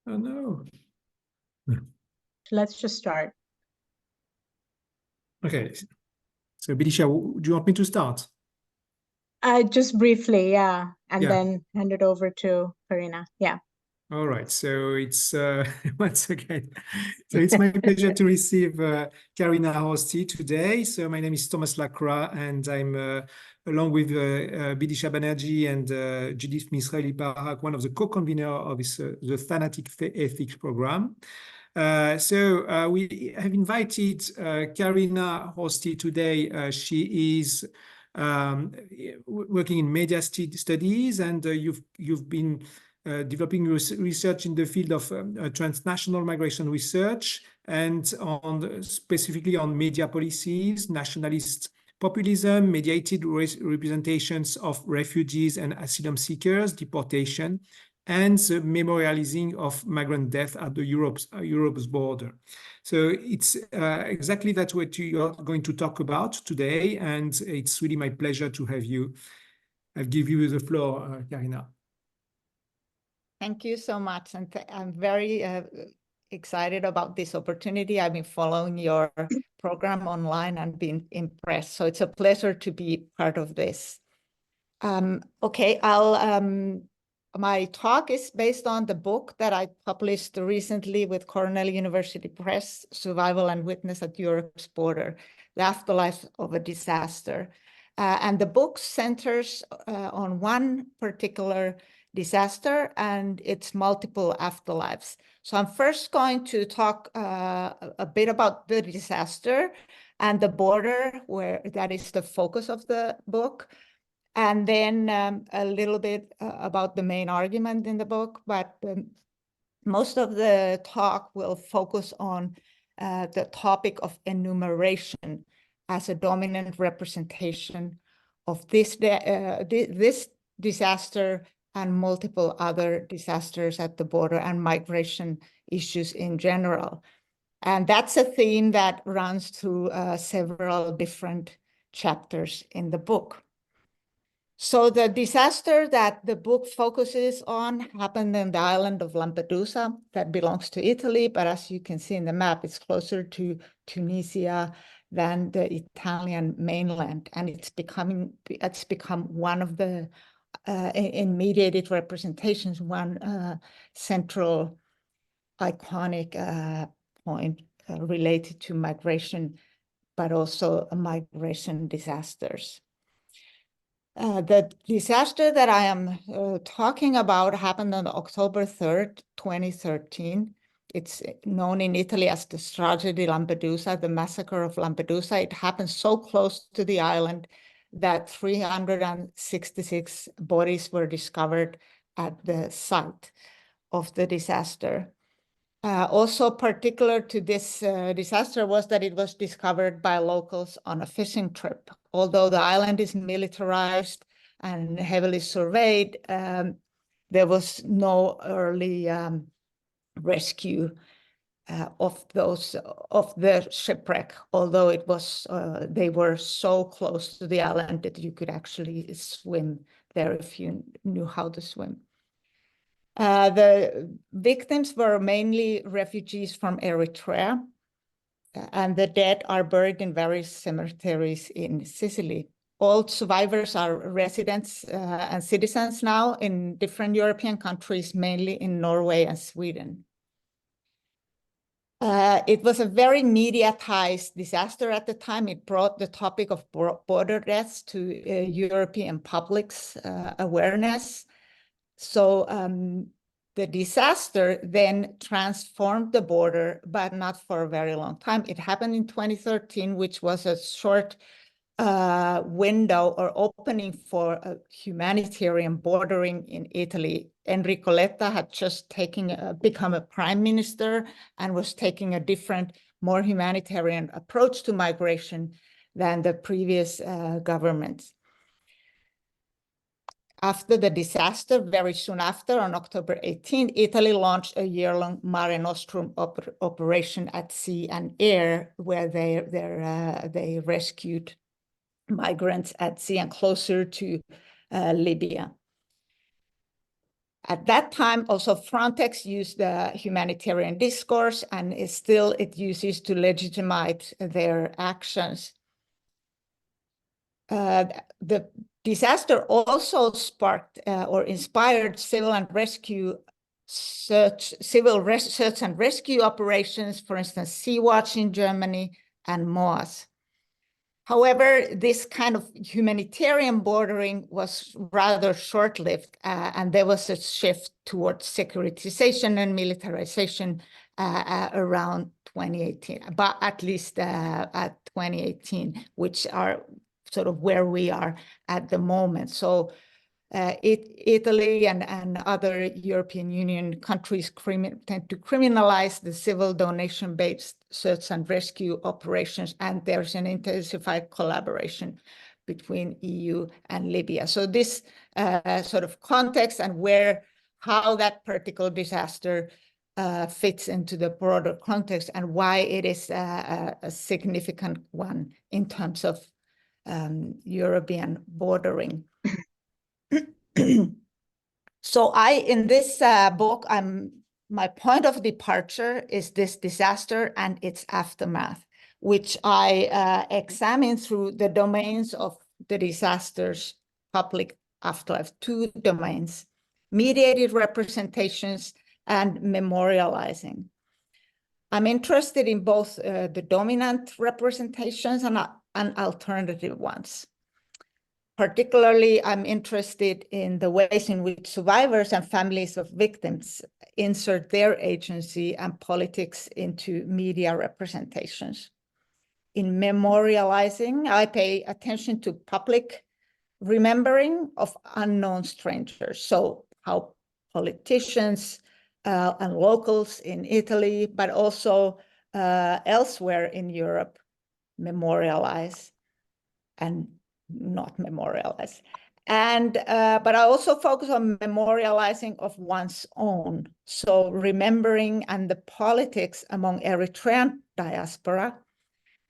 Oh no. Let's just start. Okay. So Bidisha, do you want me to start? Just briefly, yeah, and Yeah. then hand it over to Karina. Yeah. All right. So it's once again. So it's my pleasure to receive Karina Horsti today. So my name is Thomas Lacroix, and I'm along with Bidisha Banerjee and Judith Misraeli-Barak, one of the co-convener of this, the Thanatic Ethics program. We have invited Karina Horsti today. She is working in media studies, and you've been developing research in the field of transnational migration research and specifically on media policies, nationalist populism, mediated representations of refugees and asylum seekers, deportation, and the memorializing of migrant death at the Europe's border. So it's exactly that's what you are going to talk about today, and it's really my pleasure to have you. I'll give you the floor, Karina. Thank you so much. And I'm very excited about this opportunity. I've been following your program online and been impressed. So it's a pleasure to be part of this. Okay, my talk is based on the book that I published recently with Cornell University Press, Survival and Witness at Europe's Border, The Afterlives of a Disaster. And the book centers on one particular disaster and its multiple afterlives. So I'm first going to talk a bit about the disaster and the border, where that is the focus of the book, and then a little bit about the main argument in the book. But most of the talk will focus on the topic of enumeration as a dominant representation of this disaster and multiple other disasters at the border and migration issues in general. And that's a theme that runs through several different chapters in the book. So the disaster that the book focuses on happened in the island of Lampedusa that belongs to Italy, but as you can see in the map, it's closer to Tunisia than the Italian mainland. And it's become one of the in mediated representations, one central iconic point related to migration, but also migration disasters. The disaster that I am talking about happened on October 3rd, 2013. It's known in Italy as the Strage di Lampedusa, the massacre of Lampedusa. It happened so close to the island that 366 bodies were discovered at the site of the disaster. Also particular to this disaster was that it was discovered by locals on a fishing trip. Although the island is militarized and heavily surveyed, there was no early rescue of the shipwreck, although it was they were so close to the island that you could actually swim there if you knew how to swim. The victims were mainly refugees from Eritrea, and the dead are buried in various cemeteries in Sicily. All survivors are residents and citizens now in different European countries, mainly in Norway and Sweden. It was a very mediatized disaster at the time. It brought the topic of border deaths to European public's awareness. So the disaster then transformed the border, but not for a very long time. It happened in 2013, which was a short window or opening for a humanitarian bordering in Italy. Enrico Letta had just become a prime minister and was taking a different, more humanitarian approach to migration than the previous governments. After the disaster, very soon after, on October 18, Italy launched a year-long Mare Nostrum operation at sea and air, where they rescued migrants at sea and closer to Libya. At that time, also Frontex used the humanitarian discourse, and it uses to legitimize their actions. The disaster also sparked or inspired civil search and rescue operations, for instance, Sea-Watch in Germany and MOAS. However, this kind of humanitarian bordering was rather short-lived, and there was a shift towards securitization and militarization around 2018, but at least at 2018, which are sort of where we are at the moment. So Italy and other European Union countries tend to criminalize the civil donation-based search and rescue operations, and there's an intensified collaboration between EU and Libya. So this sort of context and how that particular disaster fits into the broader context and why it is a significant one in terms of European bordering. So in this book, my point of departure is this disaster and its aftermath, which I examine through the domains of the disaster's public afterlife, 2 domains: mediated representations and memorializing. I'm interested in both the dominant representations and alternative ones. Particularly, I'm interested in the ways in which survivors and families of victims insert their agency and politics into media representations. In memorializing, I pay attention to public remembering of unknown strangers. So how politicians and locals in Italy, but also elsewhere in Europe, memorialize and not memorialize. But I also focus on memorializing of one's own. So remembering and the politics among Eritrean diaspora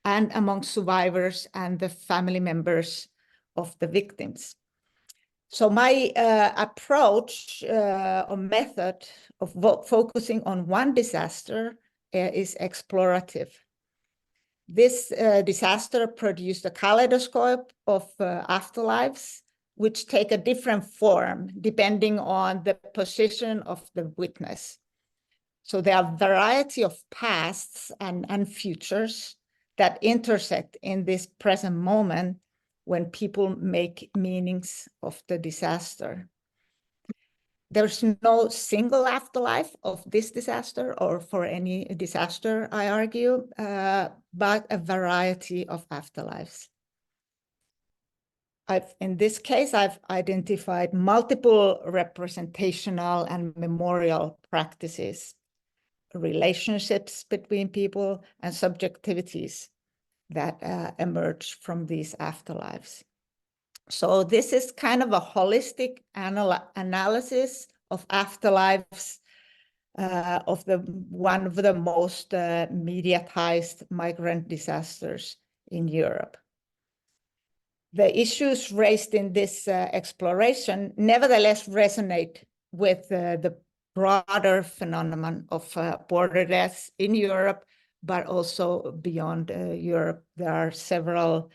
and among survivors and the family members of the victims. So my approach or method of focusing on one disaster is explorative. This disaster produced a kaleidoscope of afterlives, which take a different form depending on the position of the witness. So there are a variety of pasts and futures that intersect in this present moment when people make meanings of the disaster. There's no single afterlife of this disaster or for any disaster, I argue, but a variety of afterlives. In this case, I've identified multiple representational and memorial practices, relationships between people, and subjectivities that emerge from these afterlives. So this is kind of a holistic analysis of afterlives of one of the most mediatized migrant disasters in Europe. The issues raised in this exploration nevertheless resonate with the broader phenomenon of border deaths in Europe, but also beyond Europe. There are several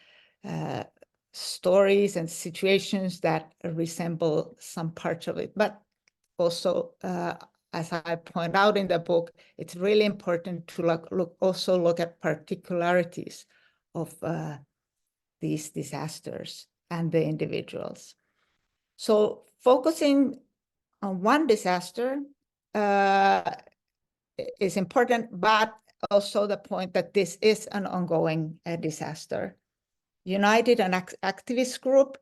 stories and situations that resemble some parts of it. But also, as I point out in the book, it's really important to look at particularities of these disasters and the individuals. So focusing on one disaster is important, but also the point that this is an ongoing disaster. United, an activist group,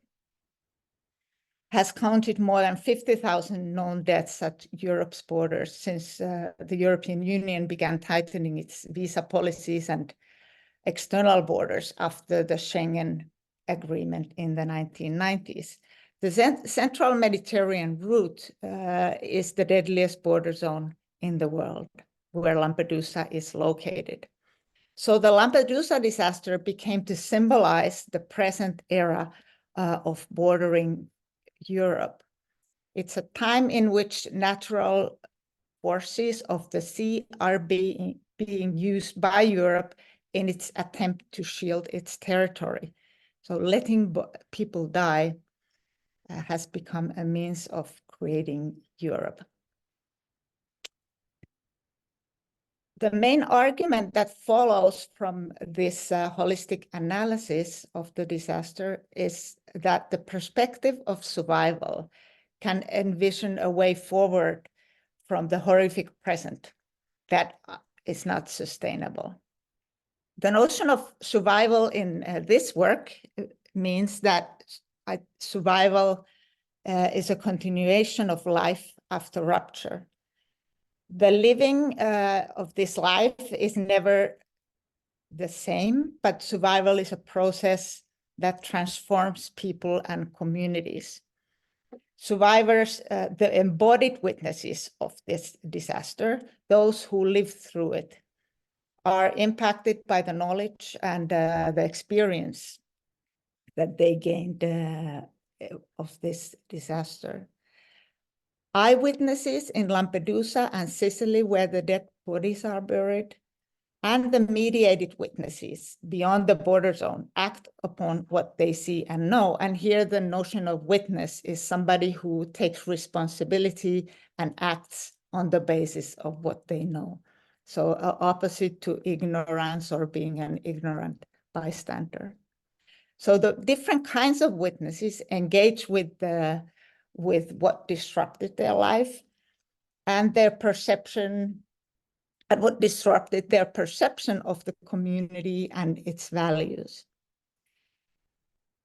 has counted more than 50,000 known deaths at Europe's borders since the European Union began tightening its visa policies and external borders after the Schengen Agreement in the 1990s. The central Mediterranean route is the deadliest border zone in the world, where Lampedusa is located. So the Lampedusa disaster became to symbolize the present era of bordering Europe. It's a time in which natural forces of the sea are being used by Europe in its attempt to shield its territory. So letting people die has become a means of creating Europe. The main argument that follows from this holistic analysis of the disaster is that the perspective of survival can envision a way forward from the horrific present that is not sustainable. The notion of survival in this work means that survival is a continuation of life after rupture. The living of this life is never the same, but survival is a process that transforms people and communities. Survivors, the embodied witnesses of this disaster, those who lived through it, are impacted by the knowledge and the experience that they gained of this disaster. Eyewitnesses in Lampedusa and Sicily, where the dead bodies are buried, and the mediated witnesses beyond the border zone act upon what they see and know. And here the notion of witness is somebody who takes responsibility and acts on the basis of what they know. So opposite to ignorance or being an ignorant bystander. So the different kinds of witnesses engage with what disrupted their life and their perception, and what disrupted their perception of the community and its values.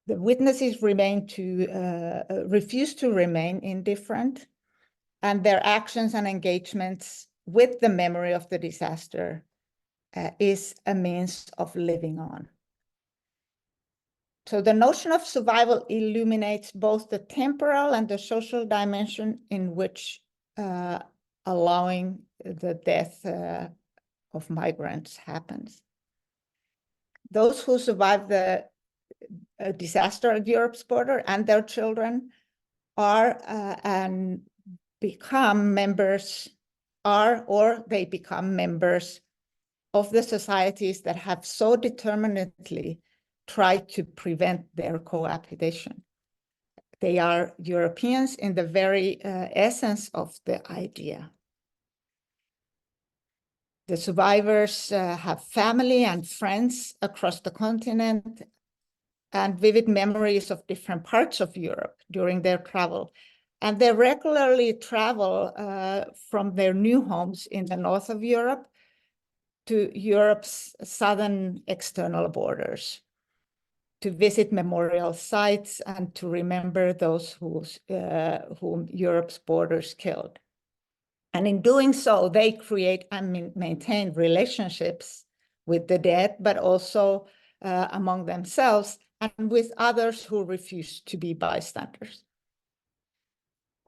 The witnesses refuse to remain indifferent, and their actions and engagements with the memory of the disaster is a means of living on. So the notion of survival illuminates both the temporal and the social dimension in which allowing the death of migrants happens. Those who survive the disaster at Europe's border and their children are and become members, they become members of the societies that have so determinedly tried to prevent their cohabitation. They are Europeans in the very essence of the idea. The survivors have family and friends across the continent and vivid memories of different parts of Europe during their travel. And they regularly travel from their new homes in the north of Europe to Europe's southern external borders, to visit memorial sites and to remember those whom Europe's borders killed. And in doing so, they create and maintain relationships with the dead, but also among themselves and with others who refuse to be bystanders.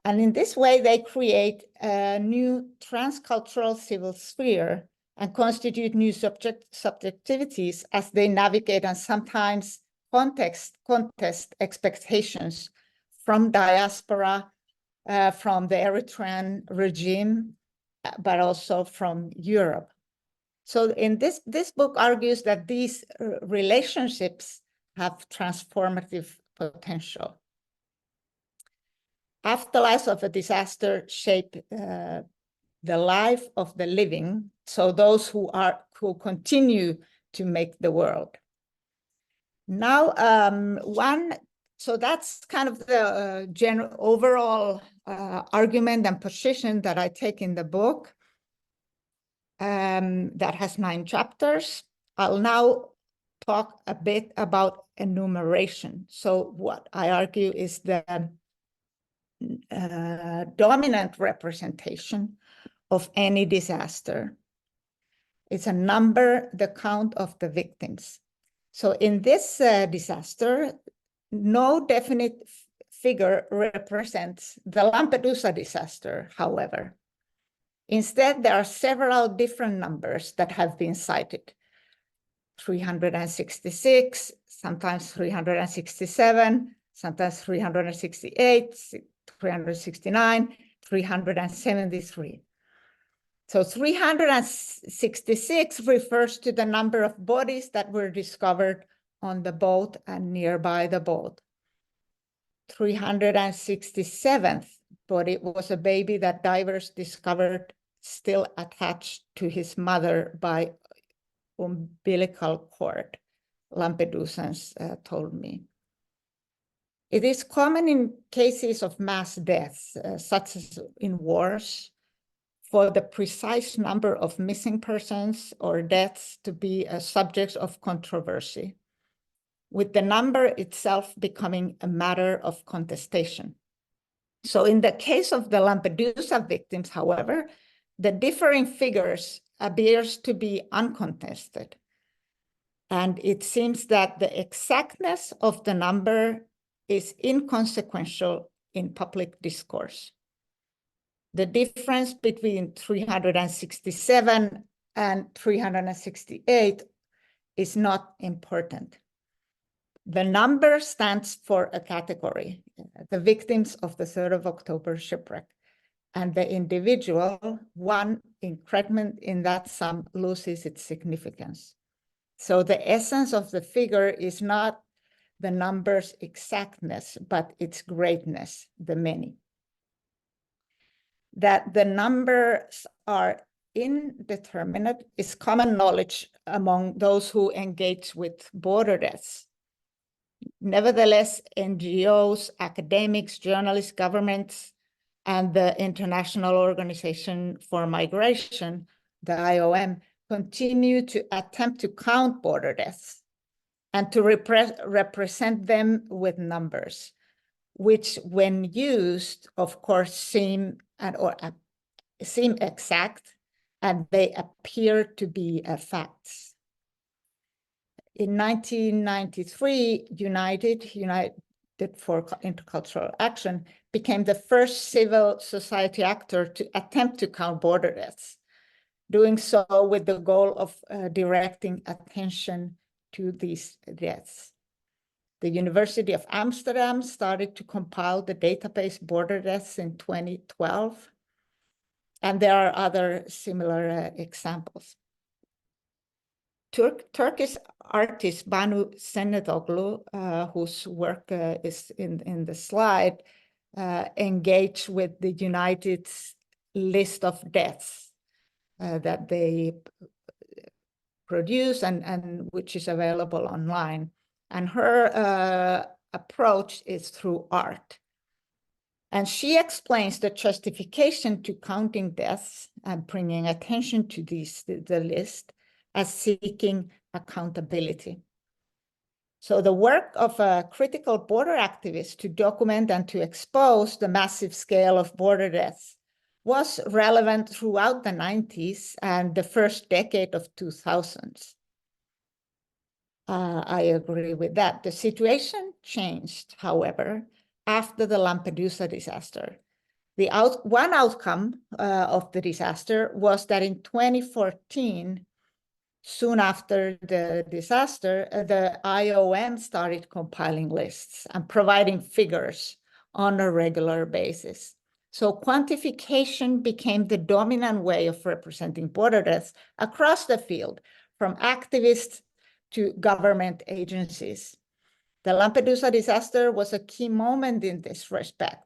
And in this way, they create a new transcultural civil sphere and constitute new subjectivities as they navigate and sometimes contest expectations from diaspora, from the Eritrean regime, but also from Europe. So in this book argues that these relationships have transformative potential. Afterlives of a disaster shape the life of the living, so those who continue to make the world. Now, so that's kind of the general overall argument and position that I take in the book that has 9 chapters. I'll now talk a bit about enumeration. So what I argue is the dominant representation of any disaster. It's a number, the count of the victims. So in this disaster, no definite figure represents the Lampedusa disaster, however. Instead, there are several different numbers that have been cited. 366, sometimes 367, sometimes 368, 369, 373. So 366 refers to the number of bodies that were discovered on the boat and nearby the boat. 367th body was a baby that divers discovered still attached to his mother by umbilical cord, Lampedusans told me. It is common in cases of mass deaths, such as in wars, for the precise number of missing persons or deaths to be a subject of controversy, with the number itself becoming a matter of contestation. So in the case of the Lampedusa victims, however, the differing figures appears to be uncontested. And it seems that the exactness of the number is inconsequential in public discourse. The difference between 367 and 368 is not important. The number stands for a category, the victims of the 3rd of October shipwreck, and the individual, one increment in that sum, loses its significance. So the essence of the figure is not the number's exactness, but its greatness, the many. That the numbers are indeterminate is common knowledge among those who engage with border deaths. Nevertheless, NGOs, academics, journalists, governments, and the International Organization for Migration, the IOM, continue to attempt to count border deaths and to represent them with numbers, which when used, of course, seem exact, and they appear to be facts. In 1993, United for Intercultural Action became the first civil society actor to attempt to count border deaths, doing so with the goal of directing attention to these deaths. The University of Amsterdam started to compile the database border deaths in 2012, and there are other similar examples. Turkish artist Banu Senetoglu, whose work is in the slide, engaged with the United's list of deaths that they produce and which is available online. And her approach is through art. And she explains the justification to counting deaths and bringing attention to the list as seeking accountability. So the work of a critical border activist to document and to expose the massive scale of border deaths was relevant throughout the 90s and the first decade of 2000s. I agree with that. The situation changed, however, after the Lampedusa disaster. One outcome of the disaster was that in 2014, soon after the disaster, the IOM started compiling lists and providing figures on a regular basis. So quantification became the dominant way of representing border deaths across the field, from activists to government agencies. The Lampedusa disaster was a key moment in this respect.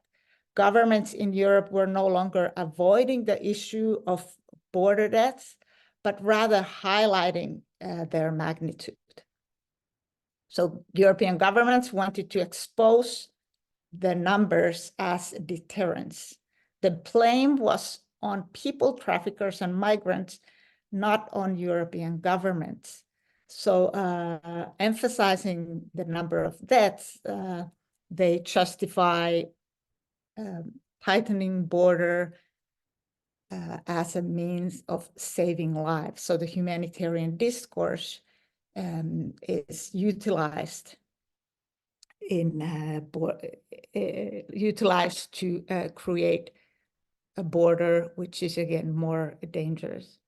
Governments in Europe were no longer avoiding the issue of border deaths, but rather highlighting their magnitude. So European governments wanted to expose the numbers as deterrence. The blame was on people traffickers and migrants, not on European governments. So emphasizing the number of deaths, they justify tightening border as a means of saving lives. So the humanitarian discourse is utilized to create a border which is again more dangerous.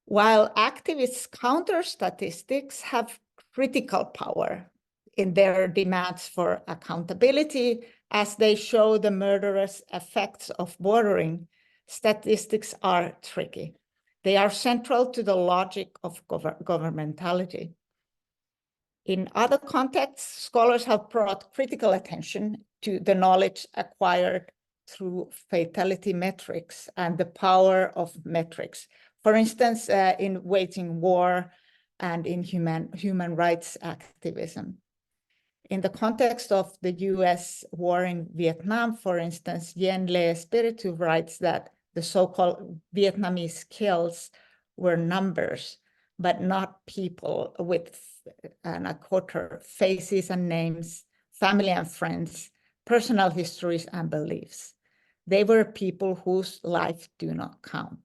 While activists' counter statistics have critical power in their demands for accountability as they show the murderous effects of bordering, statistics are tricky. They are central to the logic of governmentality. In other contexts, scholars have brought critical attention to the knowledge acquired through fatality metrics and the power of metrics. For instance, in waging war and in human rights activism. In the context of the US war in Vietnam, for instance, Yen Le Espiritu writes that the so-called Vietnamese kills were numbers, but not people with, and I quote her, faces and names, family and friends, personal histories and beliefs. They were people whose life do not count.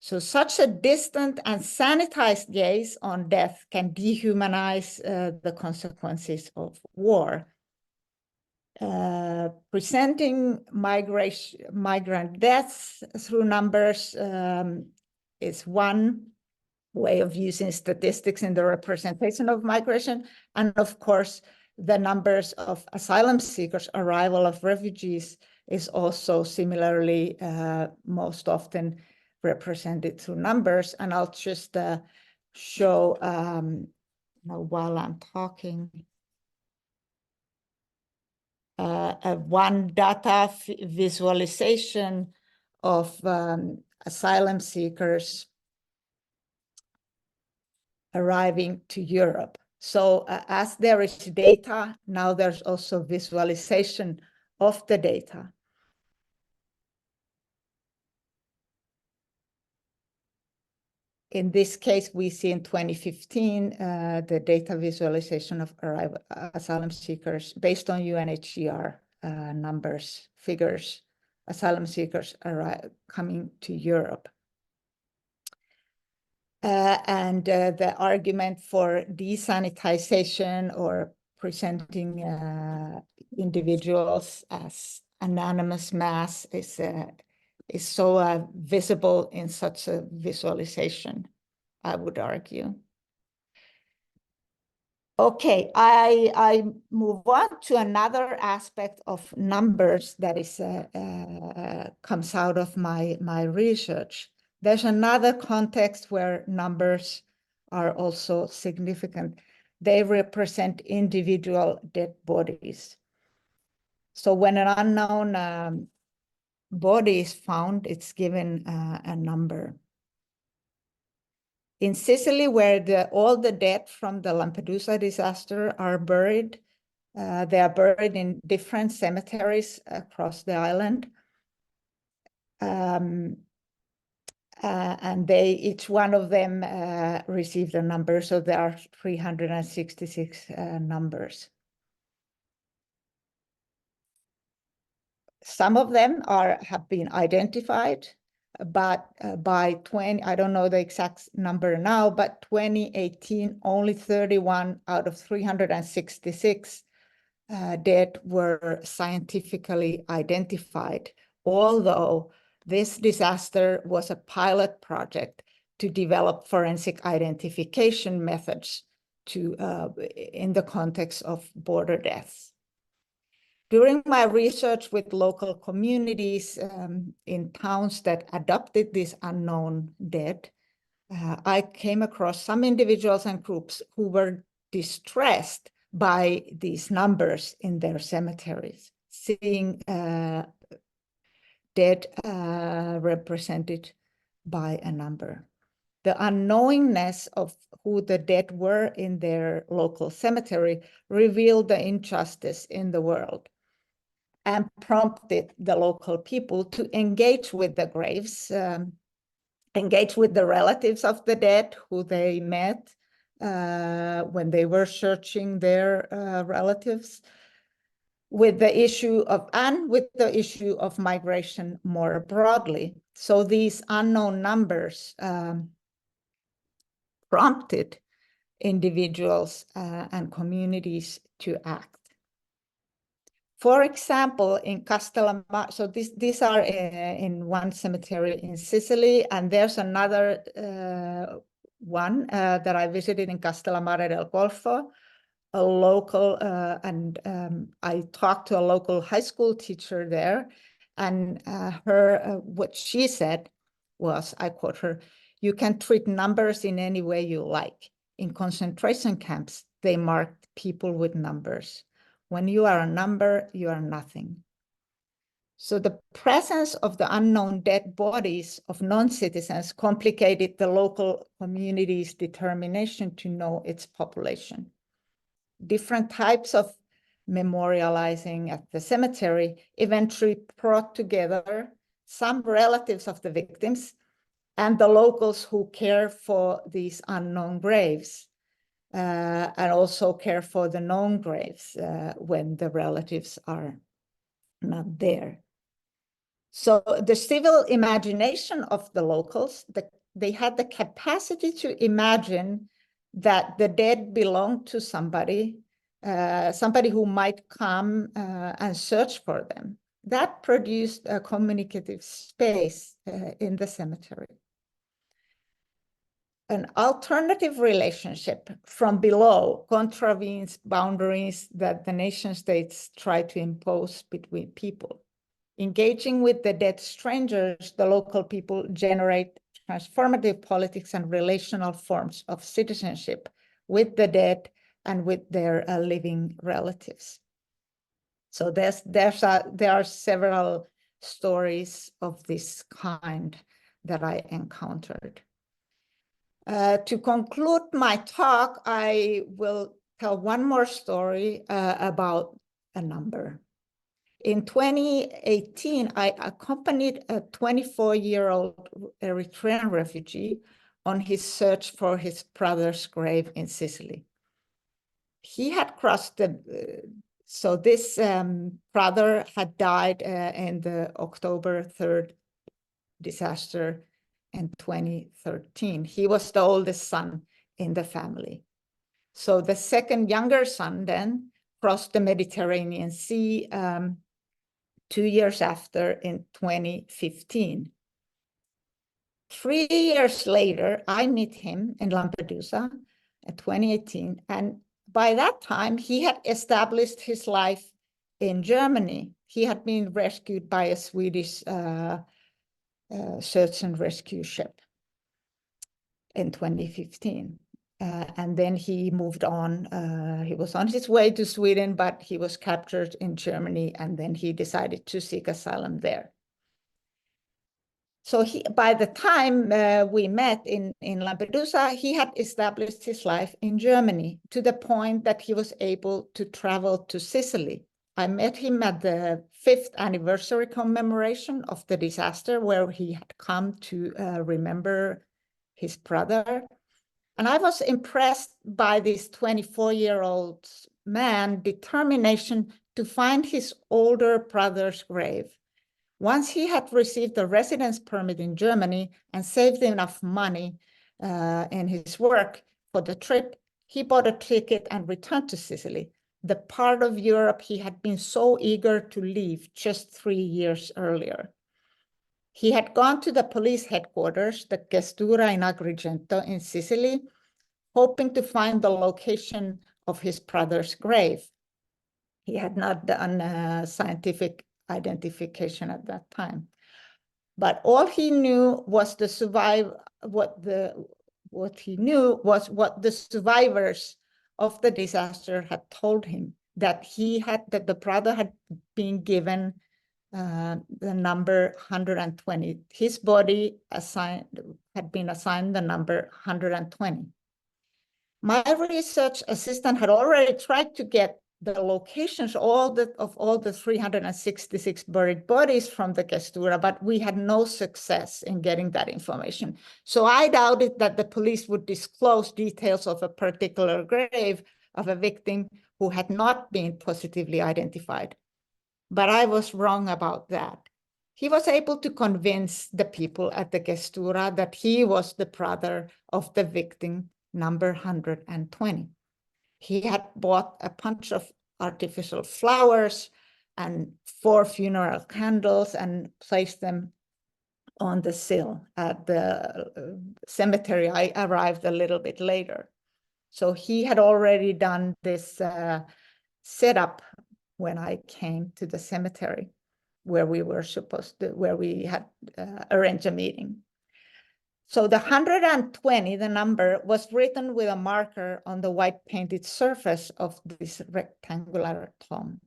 So such a distant and sanitized gaze on death can dehumanize the consequences of war. Presenting migrant deaths through numbers is one way of using statistics in the representation of migration. And of course, the numbers of asylum seekers, arrival of refugees is also similarly most often represented through numbers. And I'll just show while I'm talking. One data visualization of asylum seekers arriving to Europe. So as there is data, now there's also visualization of the data. In this case, we see in 2015 the data visualization of asylum seekers based on UNHCR numbers, figures, asylum seekers coming to Europe. And the argument for desanitization or presenting individuals as anonymous mass is so visible in such a visualization, I would argue. Okay, I move on to another aspect of numbers that is comes out of my research. There's another context where numbers are also significant. They represent individual dead bodies. So when an unknown body is found, it's given a number. In Sicily, where all the dead from the Lampedusa disaster are buried, they are buried in different cemeteries across the island. And each one of them received a number, so there are 366 numbers. Some of them have been identified, but by I don't know the exact number now, but 2018, only 31 out of 366 dead were scientifically identified, although this disaster was a pilot project to develop forensic identification methods in the context of border deaths. During my research with local communities in towns that adopted this unknown dead, I came across some individuals and groups who were distressed by these numbers in their cemeteries, seeing dead represented by a number. The unknowingness of who the dead were in their local cemetery revealed the injustice in the world and prompted the local people to engage with the graves, engage with the relatives of the dead who they met when they were searching their relatives, with the issue of migration more broadly. So these unknown numbers prompted individuals and communities to act. For example, in Castellammare, so these are in one cemetery in Sicily, and there's another one that I visited in Castellammare del Golfo, a local, I talked to a local high school teacher there, and what she said was, I quote her, "You can treat numbers in any way you like. In concentration camps, they marked people with numbers. When you are a number, you are nothing." So the presence of the unknown dead bodies of non-citizens complicated the local community's determination to know its population. Different types of memorializing at the cemetery eventually brought together some relatives of the victims and the locals who care for these unknown graves, and also care for the known graves when the relatives are not there. So the civil imagination of the locals, they had the capacity to imagine that the dead belonged to somebody, somebody who might come and search for them. That produced a communicative space in the cemetery. An alternative relationship from below contravenes boundaries that the nation states try to impose between people. Engaging with the dead strangers, the local people generate transformative politics and relational forms of citizenship with the dead and with their living relatives. So there are several stories of this kind that I encountered. To conclude my talk, I will tell one more story about a number. In 2018, I accompanied a 24-year-old Eritrean refugee on his search for his brother's grave in Sicily. He had crossed so this brother had died in the October 3rd disaster in 2013. He was the oldest son in the family. So the second younger son then crossed the Mediterranean Sea 2 years after in 2015. 3 years later, I meet him in Lampedusa in 2018. And by that time, he had established his life in Germany. He had been rescued by a Swedish search and rescue ship in 2015. And then he moved on. He was on his way to Sweden, but he was captured in Germany, and then he decided to seek asylum there. So by the time we met in Lampedusa, he had established his life in Germany to the point that he was able to travel to Sicily. I met him at the 5th anniversary commemoration of the disaster, where he had come to remember his brother. And I was impressed by this 24-year-old man's determination to find his older brother's grave. Once he had received a residence permit in Germany and saved enough money in his work for the trip, he bought a ticket and returned to Sicily, the part of Europe he had been so eager to leave just 3 years earlier. He had gone to the police headquarters, the Questura in Agrigento in Sicily, hoping to find the location of his brother's grave. He had not done scientific identification at that time. But all he knew was what the survivors of the disaster had told him, that the brother had been given the number 120. His body had been assigned the number 120. My research assistant had already tried to get the locations of all the 366 buried bodies from the Questura, but we had no success in getting that information. So I doubted that the police would disclose details of a particular grave of a victim who had not been positively identified. But I was wrong about that. He was able to convince the people at the Questura that he was the brother of the victim number 120. He had bought a bunch of artificial flowers and 4 funeral candles and placed them on the sill at the cemetery. I arrived a little bit later. So he had already done this setup when I came to the cemetery where we were where we had arranged a meeting. So the 120, the number, was written with a marker on the white painted surface of this rectangular tomb.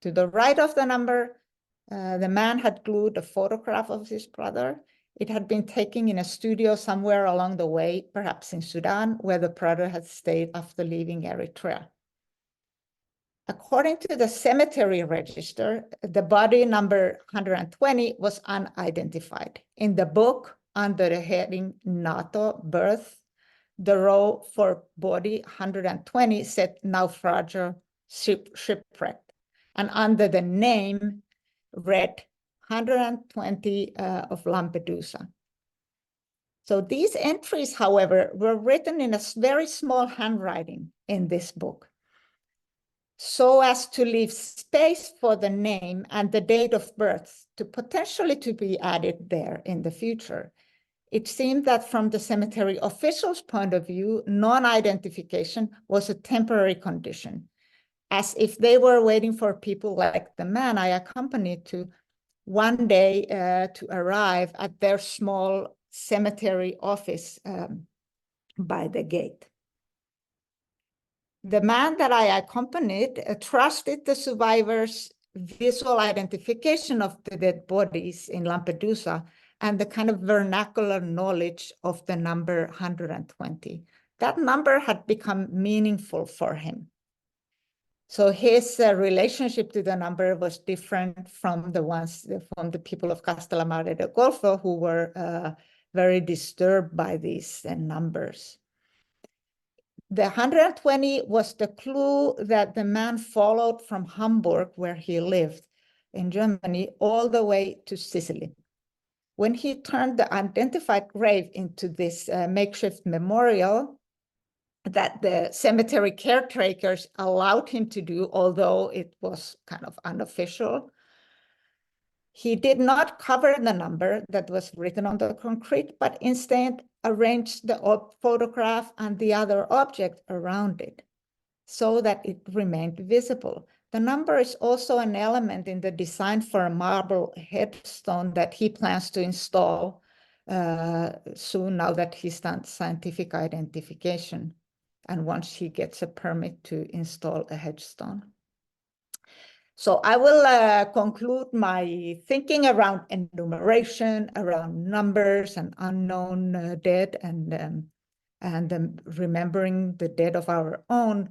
To the right of the number, the man had glued a photograph of his brother. It had been taken in a studio somewhere along the way, perhaps in Sudan, where the brother had stayed after leaving Eritrea. According to the cemetery register, the body number 120 was unidentified. In the book, under the heading NATO birth, the row for body 120 said naufragio shipwrecked, and under the name read 120 of Lampedusa. So these entries, however, were written in a very small handwriting in this book, so as to leave space for the name and the date of birth to potentially to be added there in the future. It seemed that from the cemetery officials' point of view, non-identification was a temporary condition, as if they were waiting for people like the man I accompanied to one day to arrive at their small cemetery office by the gate. The man that I accompanied trusted the survivors' visual identification of the dead bodies in Lampedusa and the kind of vernacular knowledge of the number 120. That number had become meaningful for him. So his relationship to the number was different from the people of Castellammare del Golfo, who were very disturbed by these numbers. The 120 was the clue that the man followed from Hamburg, where he lived in Germany, all the way to Sicily. When he turned the identified grave into this makeshift memorial that the cemetery caretakers allowed him to do, although it was kind of unofficial, he did not cover the number that was written on the concrete, but instead arranged the photograph and the other object around it so that it remained visible. The number is also an element in the design for a marble headstone that he plans to install soon, now that he's done scientific identification and once he gets a permit to install a headstone. So I will conclude my thinking around enumeration, around numbers and unknown dead, and remembering the dead of our own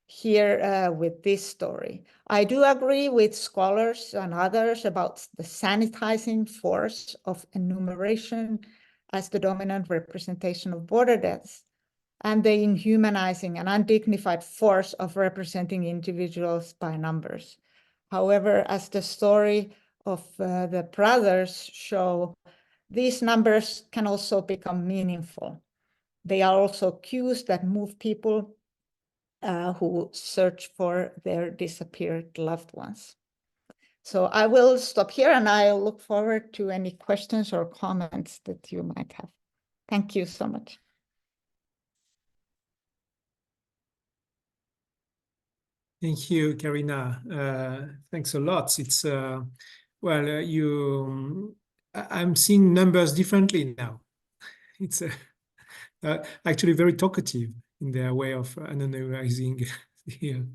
here with this story. I do agree with scholars and others about the sanitizing force of enumeration as the dominant representation of border deaths, and the inhumanizing and undignified force of representing individuals by numbers. However, as the story of the brothers show, these numbers can also become meaningful. They are also cues that move people who search for their disappeared loved ones. So I will stop here, and I look forward to any questions or comments that you might have. Thank you so much. Thank you, Karina. Thanks a lot. It's I'm seeing numbers differently now. It's actually very talkative in their way of anonymizing here.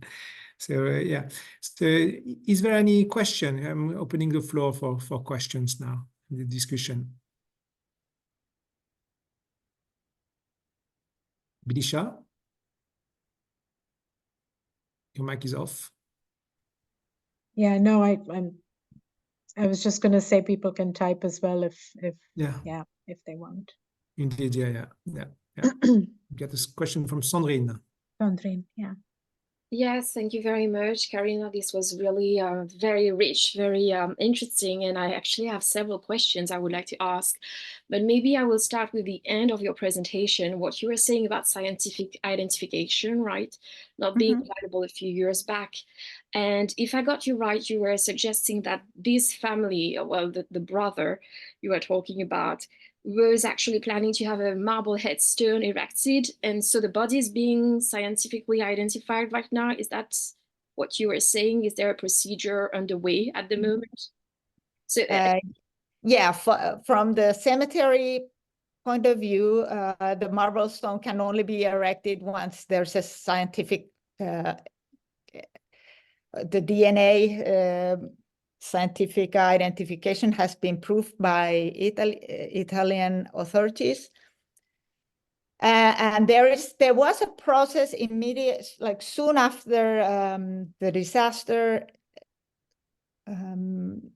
So yeah. So is there any question? I'm opening the floor for questions now in the discussion. Bidisha? Your mic is off. Yeah, no, I was just going to say people can type as well if they want. Indeed, yeah. Get this question from Sandrine. Sandrine, yeah. Yes, thank you very much, Karina. This was really very rich, very interesting, and I actually have several questions I would like to ask. But maybe I will start with the end of your presentation, what you were saying about scientific identification, right? Not being available a few years back. And if I got you right, you were suggesting that this family, well, the brother you were talking about, was actually planning to have a marble headstone erected. And so the body is being scientifically identified right now. Is that what you were saying? Is there a procedure underway at the moment? So, yeah, from the cemetery point of view, the marble stone can only be erected once there's a scientific, the DNA scientific identification has been proved by Italian authorities. And there was a process immediate, like soon after the disaster, in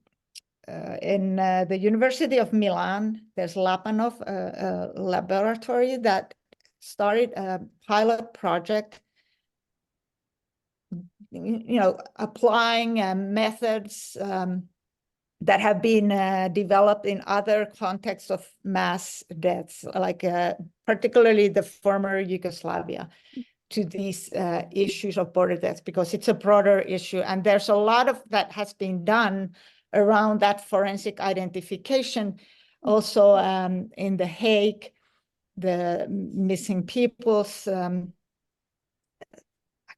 the University of Milan, there's Lapanov, a laboratory that started a pilot project, applying methods that have been developed in other contexts of mass deaths, like particularly the former Yugoslavia, to these issues of border deaths, because it's a broader issue. And there's a lot of that has been done around that forensic identification. Also in The Hague, the missing peoples, I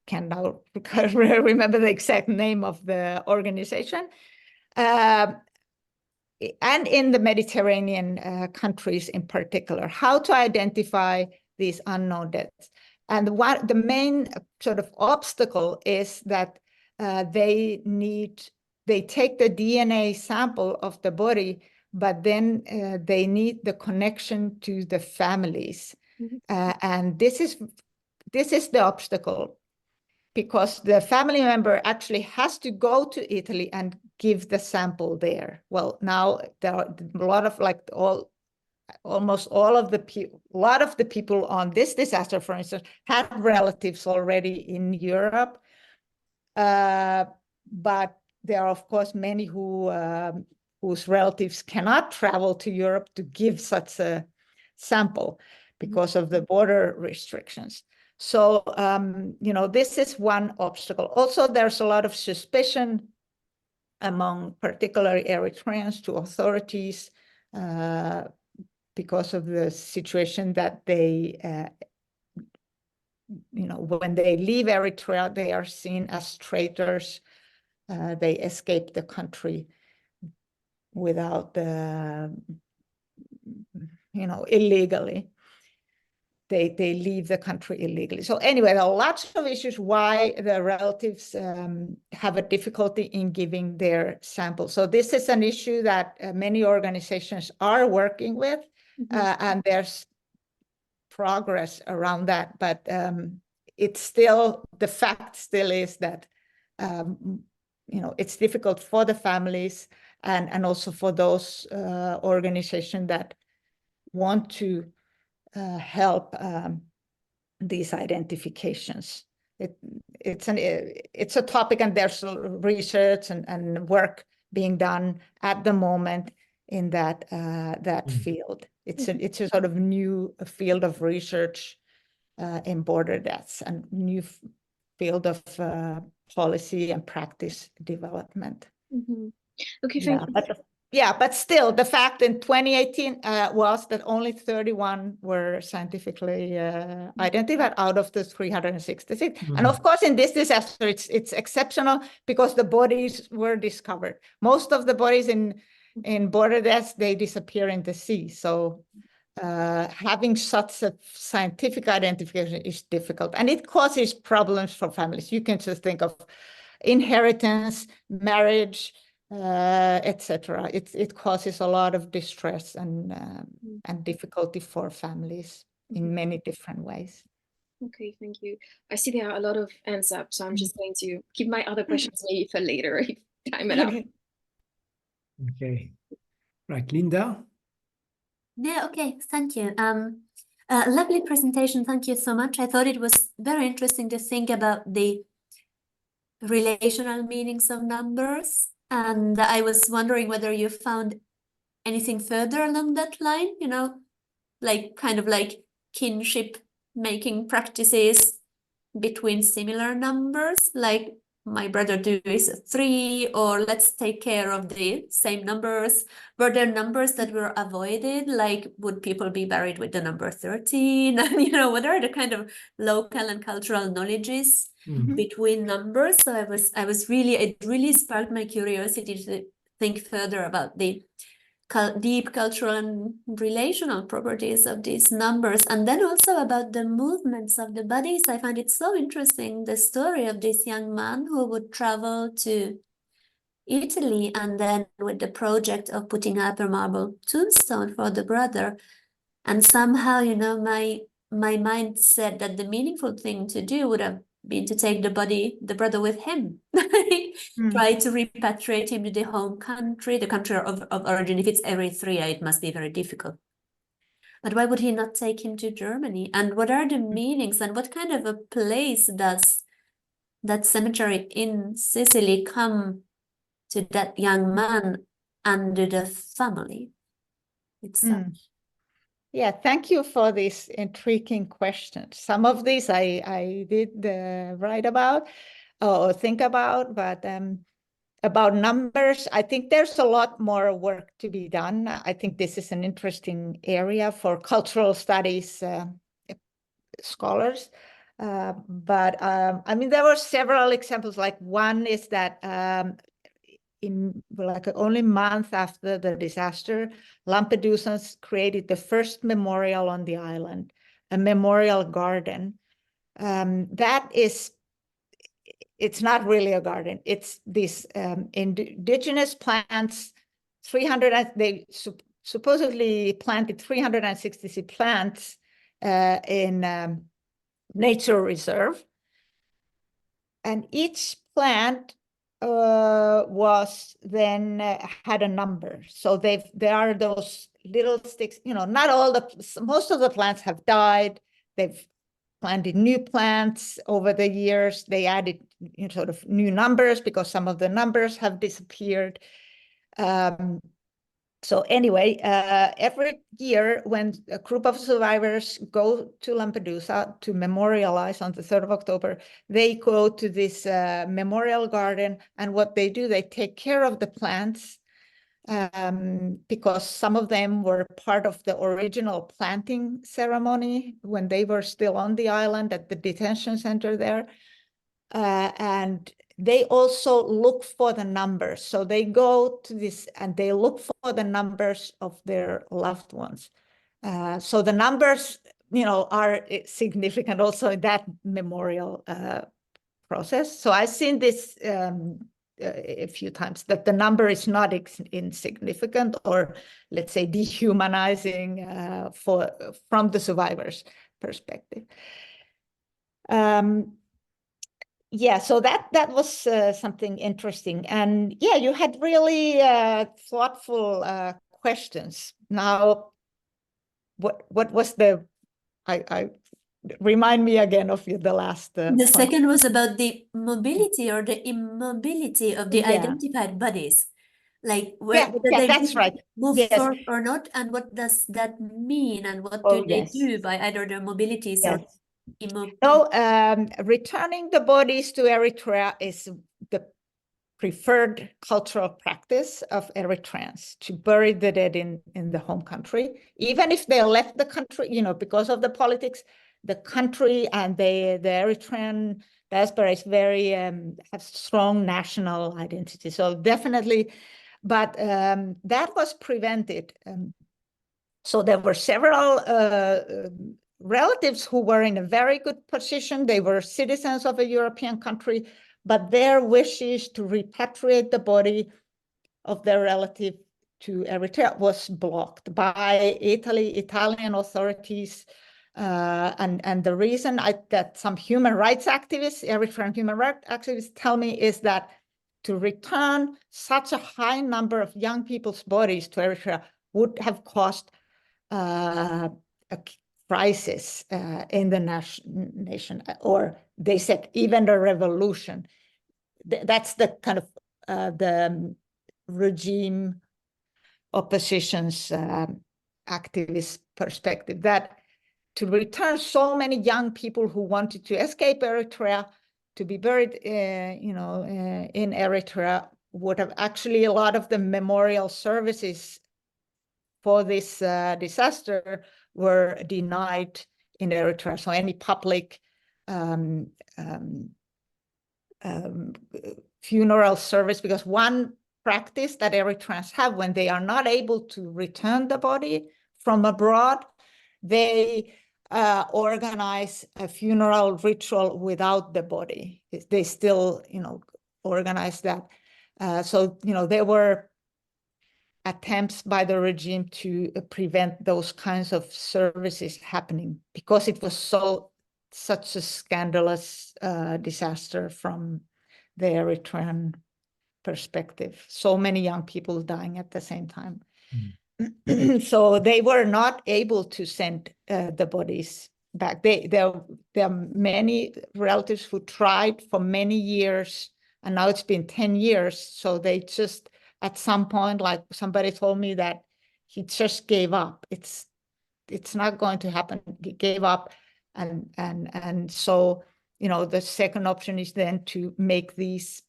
can't now remember the exact name of the organization, and in the Mediterranean countries in particular, how to identify these unknown deaths. And the main sort of obstacle is that they take the DNA sample of the body, but then they need the connection to the families. And this is the obstacle, because the family member actually has to go to Italy and give the sample there. Well, now there are a lot of almost all of the people, a lot of the people on this disaster, for instance, had relatives already in Europe. But there are, of course, many whose relatives cannot travel to Europe to give such a sample because of the border restrictions. So, this is one obstacle. Also, there's a lot of suspicion among particularly Eritreans to authorities because of the situation that they, when they leave Eritrea, they are seen as traitors. They escape the country without, illegally. They leave the country illegally. So anyway, there are lots of issues why the relatives have a difficulty in giving their samples. So this is an issue that many organizations are working with, and there's progress around that. But it's still, the fact still is that, it's difficult for the families and also for those organizations that want to help these identifications. It's a topic, and there's research and work being done at the moment in that field. It's a sort of new field of research in border deaths, and new field of policy and practice development. Okay, thank you. But still, the fact in 2018 was that only 31 were scientifically identified out of the 366. And of course, in this disaster, it's exceptional because the bodies were discovered. Most of the bodies in border deaths, they disappear in the sea. So having such a scientific identification is difficult, and it causes problems for families. You can just think of inheritance, marriage, etc. It causes a lot of distress and difficulty for families in many different ways. Okay, thank you. I see there are a lot of hands up, so I'm just going to keep my other questions maybe for later if time enough. Okay, right, Linda. Yeah, okay, thank you. Lovely presentation, thank you so much. I thought it was very interesting to think about the relational meanings of numbers. And I was wondering whether you found anything further along that line, like kind of like kinship making practices between similar numbers. Like my brother do is 3, or let's take care of the same numbers. Were there numbers that were avoided? Like, would people be buried with the number 13? And, you know, what are the kind of local and cultural knowledges between numbers? So it really sparked my curiosity to think further about the deep cultural and relational properties of these numbers, and then also about the movements of the bodies. I find it so interesting, the story of this young man who would travel to Italy, and then with the project of putting up a marble tombstone for the brother. And somehow, you know, my mind said that the meaningful thing to do would have been to take the brother with him. Try to repatriate him to the home country, the country of origin. If it's Eritrea, it must be very difficult. But why would he not take him to Germany? And what are the meanings, and what kind of a place does that cemetery in Sicily come to that young man and to the family itself? Yeah, thank you for these intriguing questions. Some of these I did write about or think about, but about numbers, I think there's a lot more work to be done. I think this is an interesting area for cultural studies scholars. But I mean, there were several examples. Like one is that in like only a month after the disaster, Lampedusans created the first memorial on the island, a memorial garden. That is, it's not really a garden. It's these indigenous plants, they supposedly planted 360 plants in nature reserve. And each plant was then had a number. So there are those little sticks, you know, not all most of the plants have died. They've planted new plants over the years. They added, you know, sort of new numbers because some of the numbers have disappeared. So anyway, every year when a group of survivors go to Lampedusa to memorialize on the 3rd of October, they go to this memorial garden, and what they do, they take care of the plants because some of them were part of the original planting ceremony when they were still on the island at the detention center there. And they also look for the numbers. So they go to this and they look for the numbers of their loved ones. So the numbers, you know, are significant also in that memorial process. So I've seen this a few times, that the number is not insignificant or, let's say, dehumanizing from the survivors' perspective. Yeah, so that was something interesting. And yeah, you had really thoughtful questions. Now, what was I remind me again of the last The point. second was about the mobility or the immobility of the identified bodies. Like whether they that's right. move forward or not, and what does that mean, and what do they do by either their mobilities or no, returning the bodies to Eritrea is the preferred cultural practice of Eritreans, to bury the dead in the home country, even if they left the country, you know, because of the politics. The country and the Eritrean diaspora is very have strong national identity. So definitely, but that was prevented. So there were several relatives who were in a very good position. They were citizens of a European country, but their wishes to repatriate the body of their relative to Eritrea was blocked by Italian authorities. And the reason that some human rights activists, Eritrean human rights activists, tell me is that to return such a high number of young people's bodies to Eritrea would have caused a crisis in the nation, or they said even a revolution. That's the kind of the regime opposition's activist perspective, that to return so many young people who wanted to escape Eritrea to be buried, in Eritrea would have actually, a lot of the memorial services for this disaster were denied in Eritrea. So any public funeral service, because one practice that Eritreans have when they are not able to return the body from abroad, they organize a funeral ritual without the body. They still, organize that. So, there were attempts by the regime to prevent those kinds of services happening because it was such a scandalous disaster from the Eritrean perspective. So many young people dying at the same time. So they were not able to send the bodies back. There are many relatives who tried for many years, and now it's been 10 years. So they just, at some point, like somebody told me that he just gave up. It's not going to happen. He gave up. And so, the second option is then to make these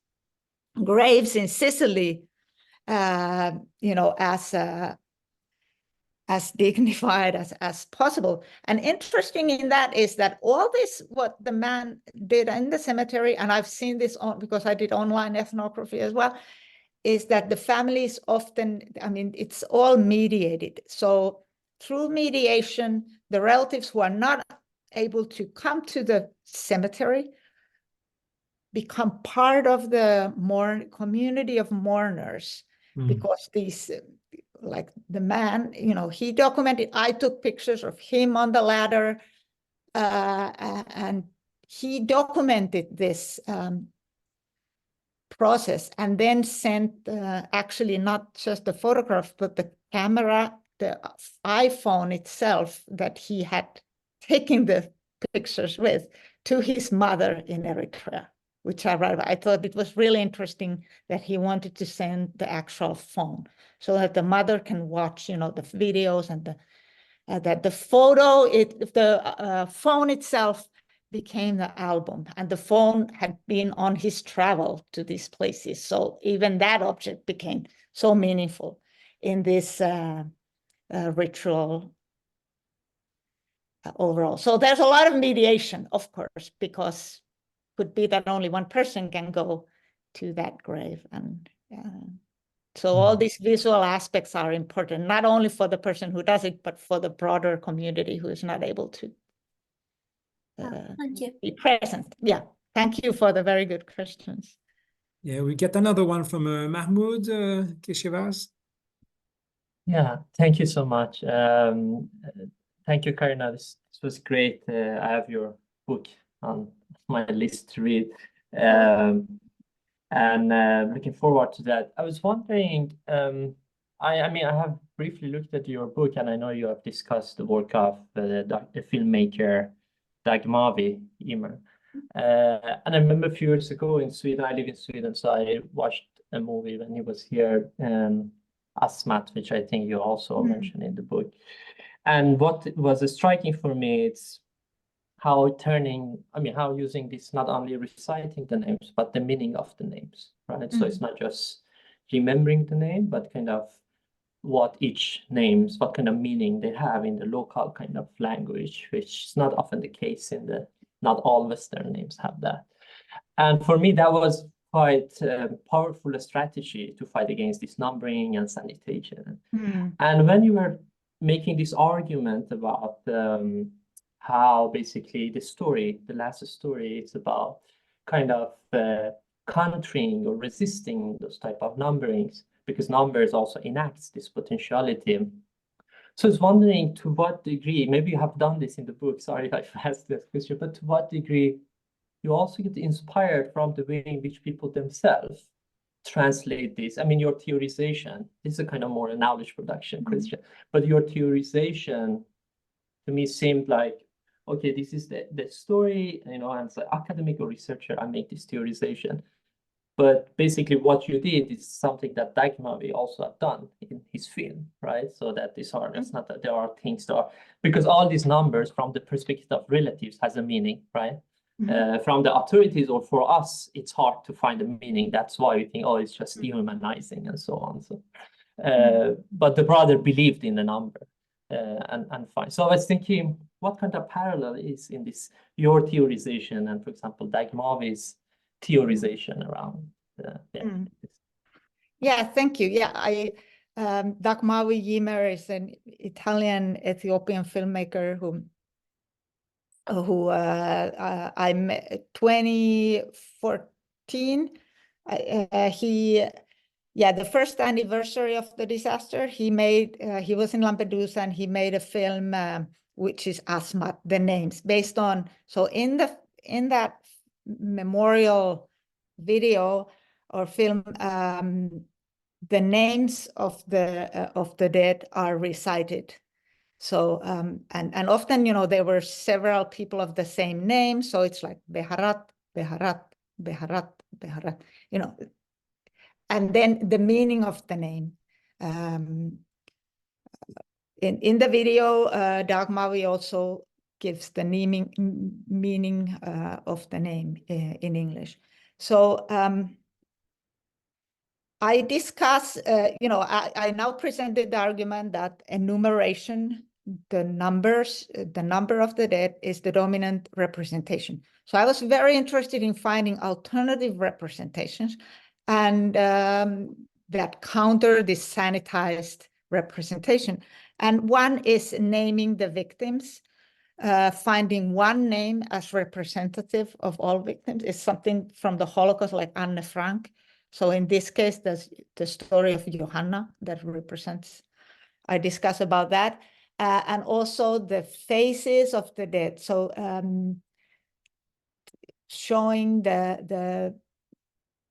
graves in Sicily, as dignified as possible. And interesting in that is that all this, what the man did in the cemetery, and I've seen this because I did online ethnography as well, is that the families often, it's all mediated. So through mediation, the relatives who are not able to come to the cemetery become part of the community of mourners, because these, like the man, he documented, I took pictures of him on the ladder, and he documented this process and then sent actually not just the photograph, but the camera, the iPhone itself that he had taken the pictures with, to his mother in Eritrea, which I thought it was really interesting that he wanted to send the actual phone so that the mother can watch, the videos, and that the photo, the phone itself became the album, and the phone had been on his travel to these places. So even that object became so meaningful in this ritual overall. So there's a lot of mediation, of course, because could be that only one person can go to that grave. And so all these visual aspects are important, not only for the person who does it, but for the broader community who is not able to thank you. be present. Yeah, thank you for the very good questions. Yeah, we get another one from Mahmoud Keshevaz. Yeah, thank you so much. Thank you, Karina. This was great. I have your book on my list to read, and looking forward to that. I was wondering, I have briefly looked at your book, and I know you have discussed the work of the filmmaker Dagmavi Imer. And I remember a few years ago in Sweden, I live in Sweden, so I watched a movie when he was here, Asmat, which I think you also mentioned in the book. And what was striking for me, it's how using this, not only reciting the names, but the meaning of the names, right? So it's not just remembering the name, but kind of what kind of meaning they have in the local kind of language, which is not often the case not all Western names have that. And for me, that was quite a powerful strategy to fight against this numbering and sanitation. And when you were making this argument about how basically the last story is about kind of countering or resisting those type of numberings, because numbers also enacts this potentiality. So I was wondering to what degree, maybe you have done this in the book, sorry if I've asked this question, but to what degree you also get inspired from the way in which people themselves translate this. Your theorization, this is a kind of more a knowledge production question, but your theorization to me seemed like, okay, this is the story, and as an academic or researcher, I make this theorization. But basically what you did is something that Dagmavi also have done in his film, right? So that it's not that there are things that are, because all these numbers from the perspective of relatives has a meaning, right? From the authorities or for us, it's hard to find a meaning. That's why we think, oh, it's just dehumanizing and so on. So, but the brother believed in the number and fine. So I was thinking, what kind of parallel is in this, your theorization and, for example, Dagmavi's theorization around Yeah, thank you. Yeah, Dagmavi Ymer is an Italian Ethiopian filmmaker who I met 2014. The first anniversary of the disaster, he was in Lampedusa and he made a film which is Asmat, the names, based on, so in that memorial video or film, the names of the dead are recited. So, and often, there were several people of the same name. So it's like Beharat, Beharat, Beharat, Beharat, and then the meaning of the name. In the video, Dagmavi also gives the meaning of the name in English. So, I discuss, I now presented the argument that enumeration, the number of the dead is the dominant representation. So I was very interested in finding alternative representations and that counter this sanitized representation. And one is naming the victims, finding one name as representative of all victims is something from the Holocaust, like Anne Frank. So in this case, there's the story of Johanna that represents, I discuss about that. And also the faces of the dead. So showing the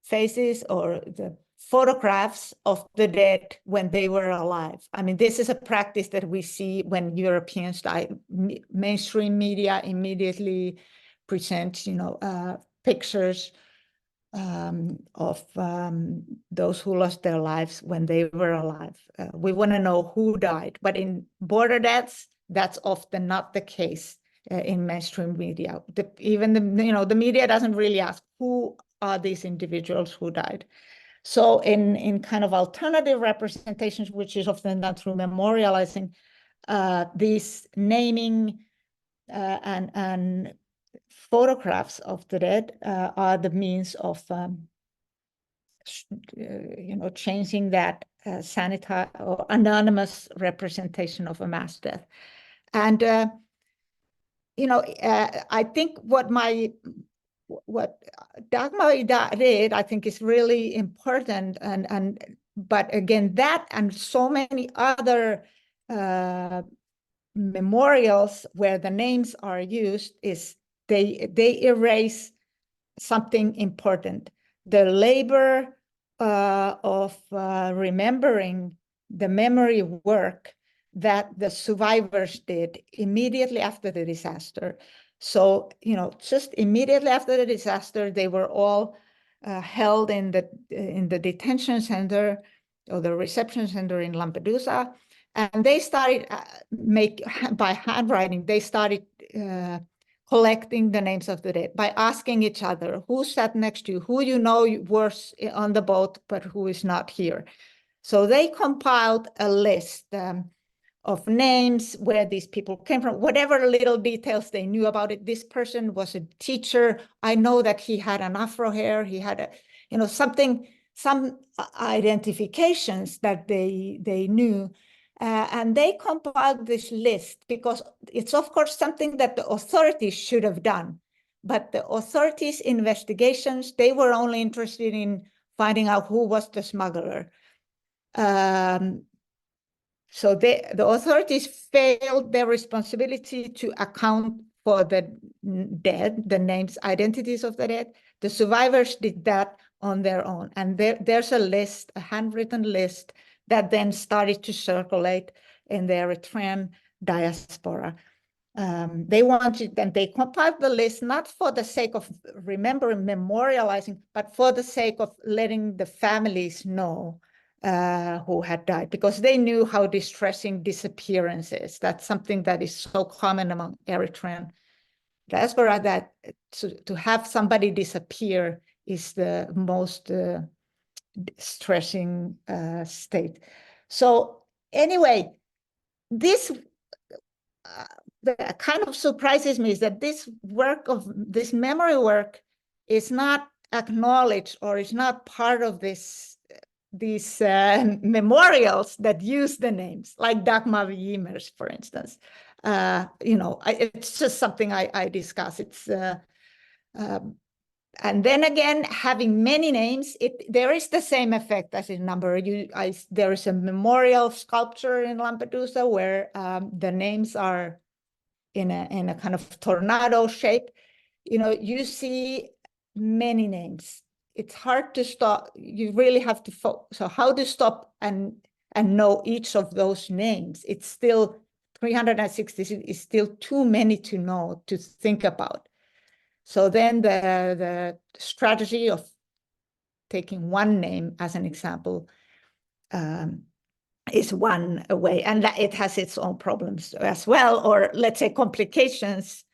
faces or the photographs of the dead when they were alive. I mean, this is a practice that we see when Europeans die. Mainstream media immediately presents, pictures of those who lost their lives when they were alive. We want to know who died, but in border deaths, that's often not the case in mainstream media. Even the media doesn't really ask who are these individuals who died. So in kind of alternative representations, which is often done through memorializing, these naming and photographs of the dead are the means of changing that sanitized or anonymous representation of a mass death. And I think what Dagmar did, I think, is really important. But again, that and so many other memorials where the names are used is they erase something important. The labor of remembering the memory work that the survivors did immediately after the disaster. So, just immediately after the disaster, they were all held in the detention center or the reception center in Lampedusa. And they started by handwriting, they started collecting the names of the dead by asking each other, who sat next to you, who was on the boat, but who is not here. So they compiled a list of names, where these people came from, whatever little details they knew about it. This person was a teacher. I know that he had an afro hair. He had some identifications that they knew. And they compiled this list because it's, of course, something that the authorities should have done. But the authorities' investigations, they were only interested in finding out who was the smuggler. So the authorities failed their responsibility to account for the dead, the names, identities of the dead. The survivors did that on their own. And there's a list, a handwritten list, that then started to circulate in the Eritrean diaspora. They wanted, and they compiled the list, not for the sake of remembering, memorializing, but for the sake of letting the families know who had died, because they knew how distressing disappearance is. That's something that is so common among Eritrean diaspora, that to have somebody disappear is the most stressing state. So anyway, this that kind of surprises me is that this memory work is not acknowledged, or is not part of these memorials that use the names, like Dagmar Wiemers, for instance. It's just something I discuss. It's and then again, having many names, there is the same effect as in number. There is a memorial sculpture in Lampedusa where the names are in a kind of tornado shape. You see many names. It's hard to stop. You really have to focus. So how to stop and know each of those names? It's still 360 is still too many to know, to think about. So then the strategy of taking one name as an example is one way, and that it has its own problems as well, or let's say complications.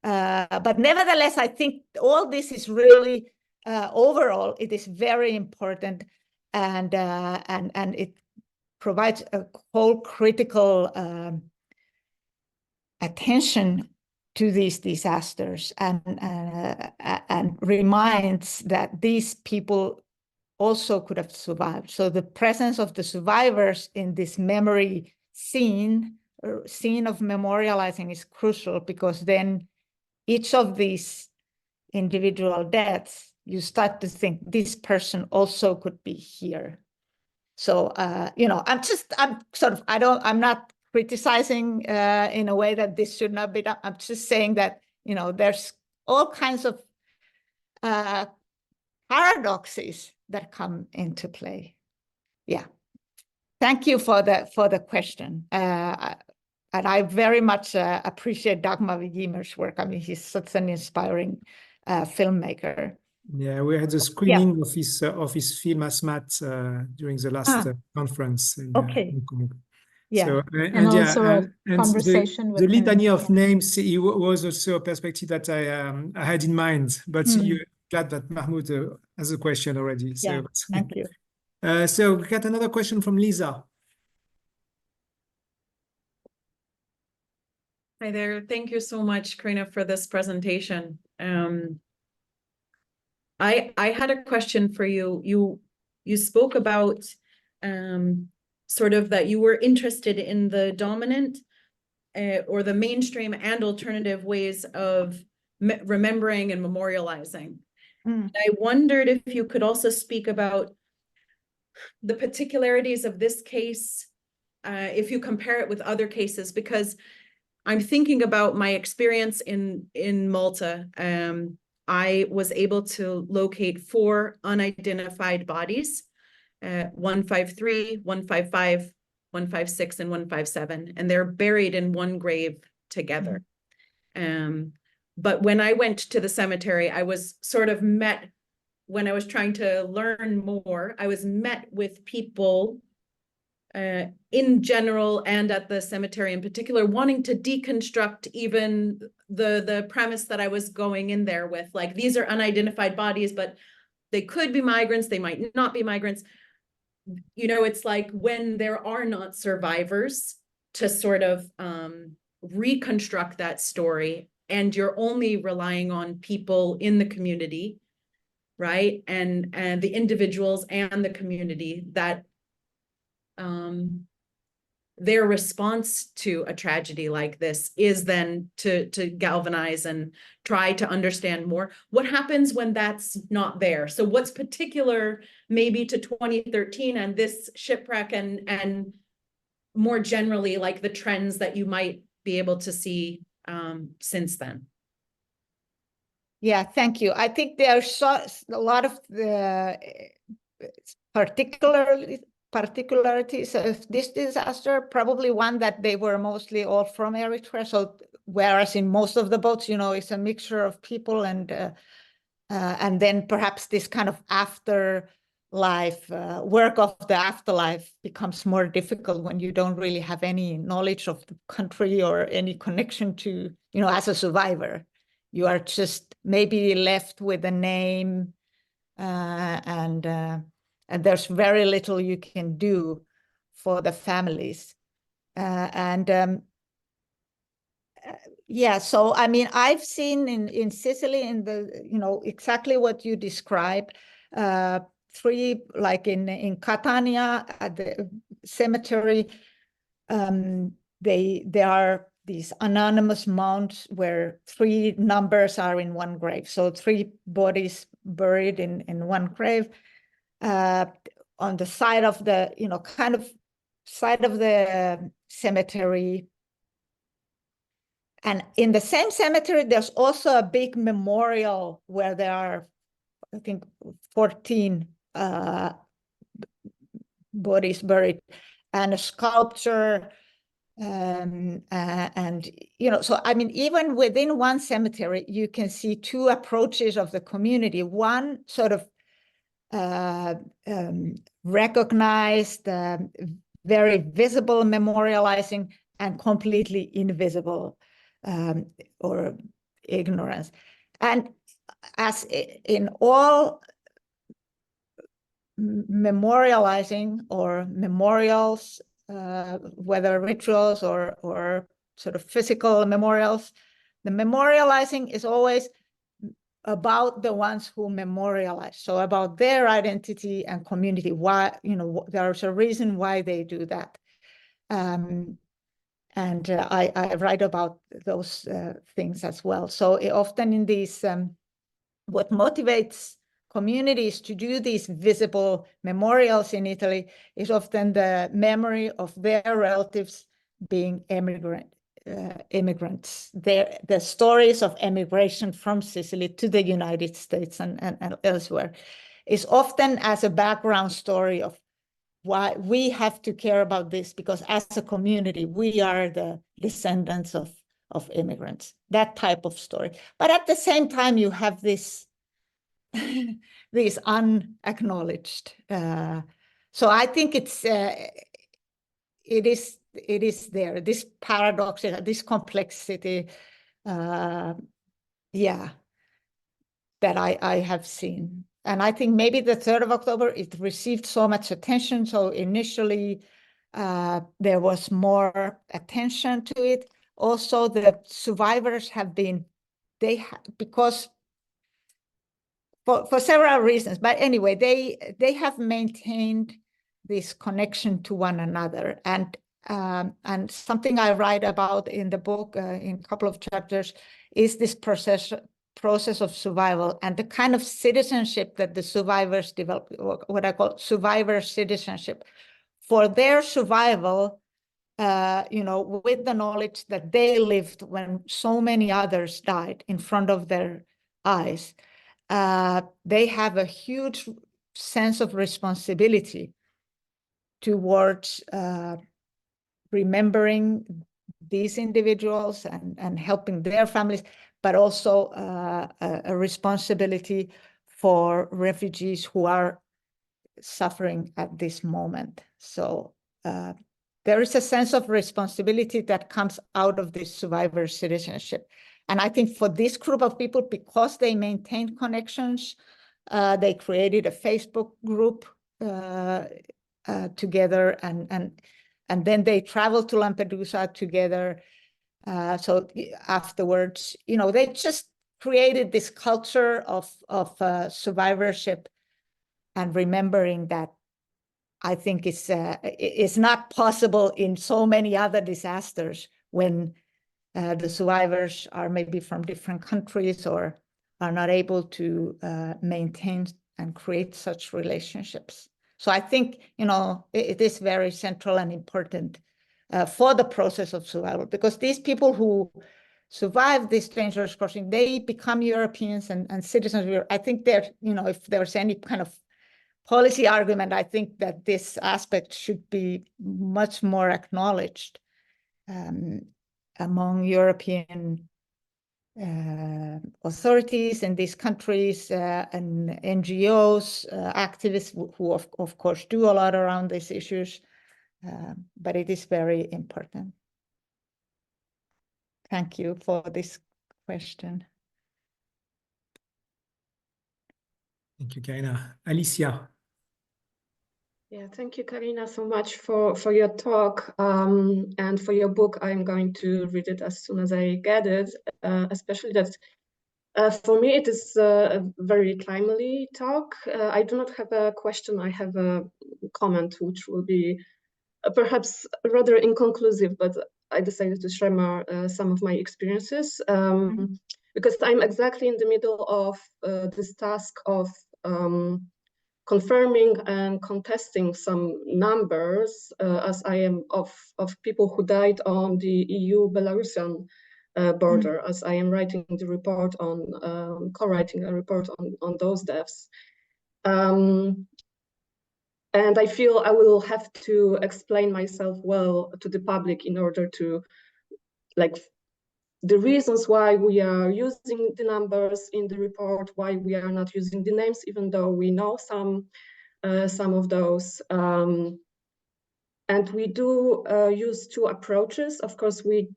But nevertheless, I think all this is really overall, it is very important, and it provides a whole critical attention to these disasters, and reminds that these people also could have survived. So the presence of the survivors in this memory scene of memorializing is crucial, because then each of these individual deaths, you start to think this person also could be here. So, I'm not criticizing in a way that this should not be done. I'm just saying that, there's all kinds of paradoxes that come into play. Yeah. Thank you for the question. And I very much appreciate Dagmar Wiemers' work. I mean, he's such an inspiring filmmaker. Yeah, we had a screening of his film Asmat during the last conference in Hong Kong. Yeah. So, and also a conversation with the litany him. of names was also a perspective that I had in mind, but you're glad that Mahmoud has a question already. So, yeah, thank you. So we got another question from Lisa. Hi there. Thank you so much, Karina, for this presentation. I had a question for you. You spoke about sort of that you were interested in the dominant or the mainstream and alternative ways of remembering and memorializing. I wondered if you could also speak about the particularities of this case, if you compare it with other cases, because I'm thinking about my experience in Malta. I was able to locate 4 unidentified bodies, 153, 155, 156, and 157, and they're buried in one grave together. But when I went to the cemetery, I was sort of met, when I was trying to learn more, I was met with people in general and at the cemetery in particular, wanting to deconstruct even the premise that I was going in there with, like, these are unidentified bodies, but they could be migrants, they might not be migrants. It's like when there are not survivors to sort of reconstruct that story, and you're only relying on people in the community, right? And the individuals and the community that their response to a tragedy like this is then to galvanize and try to understand more. What happens when that's not there? So what's particular maybe to 2013 and this shipwreck, and more generally, like the trends that you might be able to see since then? Yeah, thank you. I think there's a lot of the particularities of this disaster, probably one that they were mostly all from Eritrea. So whereas in most of the boats, it's a mixture of people, and then perhaps this kind of afterlife work of the afterlife becomes more difficult when you don't really have any knowledge of the country or any connection to, as a survivor. you are just maybe left with a name, and there's very little you can do for the families. Yeah, so I mean, I've seen in Sicily, in the, you know, exactly what you described, three, like in Catania at the cemetery, there are these anonymous mounds where 3 numbers are in one grave. So 3 bodies buried in one grave. On the side of the, you know, kind of side of the cemetery. And in the same cemetery, there's also a big memorial where there are, I think, 14 bodies buried, and a sculpture, and you know, so I mean, even within one cemetery, you can see 2 approaches of the community. One sort of recognized, very visible memorializing, and completely invisible, or ignorance. And as in all memorializing or memorials, whether rituals or sort of physical memorials, the memorializing is always about the ones who memorialize, so about their identity and community. Why, you know, there's a reason why they do that. And I write about those things as well. So often in these, what motivates communities to do these visible memorials in Italy is often the memory of their relatives being immigrants. The stories of emigration from Sicily to the United States and elsewhere is often as a background story of why we have to care about this, because as a community, we are the descendants of immigrants, that type of story. But at the same time, you have this, these unacknowledged. So I think it is there, this paradox, this complexity, yeah, that I have seen. And I think maybe the 3rd of October, it received so much attention. So initially, there was more attention to it. Also, the survivors have been, because for several reasons, but anyway, they have maintained this connection to one another. And something I write about in the book, in a couple of chapters, is this process of survival and the kind of citizenship that the survivors develop, what I call survivor citizenship. For their survival, you know, with the knowledge that they lived when so many others died in front of their eyes, they have a huge sense of responsibility towards remembering these individuals and helping their families, but also a responsibility for refugees who are suffering at this moment. So there is a sense of responsibility that comes out of this survivor citizenship. And I think for this group of people, because they maintained connections, they created a Facebook group together, and then they traveled to Lampedusa together. So afterwards, you know, they just created this culture of survivorship and remembering that I think is not possible in so many other disasters when the survivors are maybe from different countries or are not able to maintain and create such relationships. So I think, you know, it is very central and important for the process of survival, because these people who survive this dangerous crossing, they become Europeans and citizens. I think they're, you know, if there's any kind of policy argument, I think that this aspect should be much more acknowledged among European authorities in these countries and NGOs, activists who of course do a lot around these issues, but it is very important. Thank you for this question. Thank you, Karina. Alicia. Yeah, thank you, Karina, so much for your talk and for your book. I'm going to read it as soon as I get it, especially that for me it is a very timely talk. I do not have a question, I have a comment which will be perhaps rather inconclusive, but I decided to share some of my experiences because I'm exactly in the middle of this task of confirming and contesting some numbers as I am of people who died on the EU-Belarusian border, as I am writing the report on, co-writing a report on those deaths. And I feel I will have to explain myself well to the public in order to, like, the reasons why we are using the numbers in the report, why we are not using the names, even though we know some of those. And we do use two approaches. Of course, we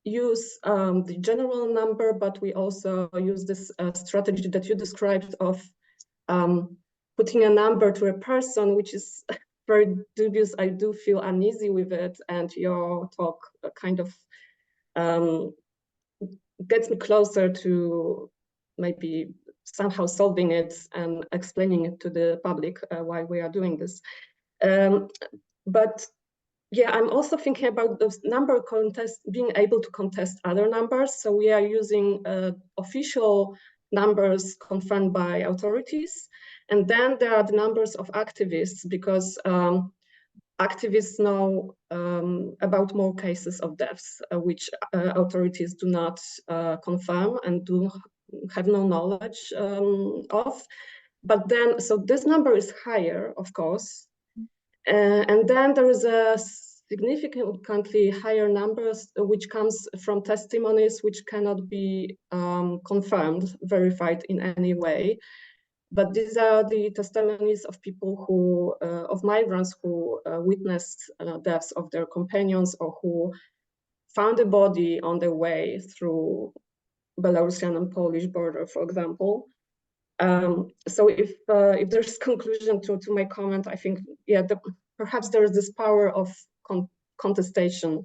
use the general number, but we also use this strategy that you described of putting a number to a person, which is very dubious. I do feel uneasy with it, and your talk kind of gets me closer to maybe somehow solving it and explaining it to the public why we are doing this. But yeah, I'm also thinking about those number contests, being able to contest other numbers. So we are using official numbers confirmed by authorities. And then there are the numbers of activists, because activists know about more cases of deaths, which authorities do not confirm and do have no knowledge of. But then, so this number is higher, of course. And then there is a significantly higher numbers which comes from testimonies which cannot be confirmed, verified in any way. But these are the testimonies of people who, of migrants who witnessed deaths of their companions, or who found a body on their way through Belarusian and Polish border, for example. So if there's conclusion to my comment, I think, yeah, perhaps there is this power of contestation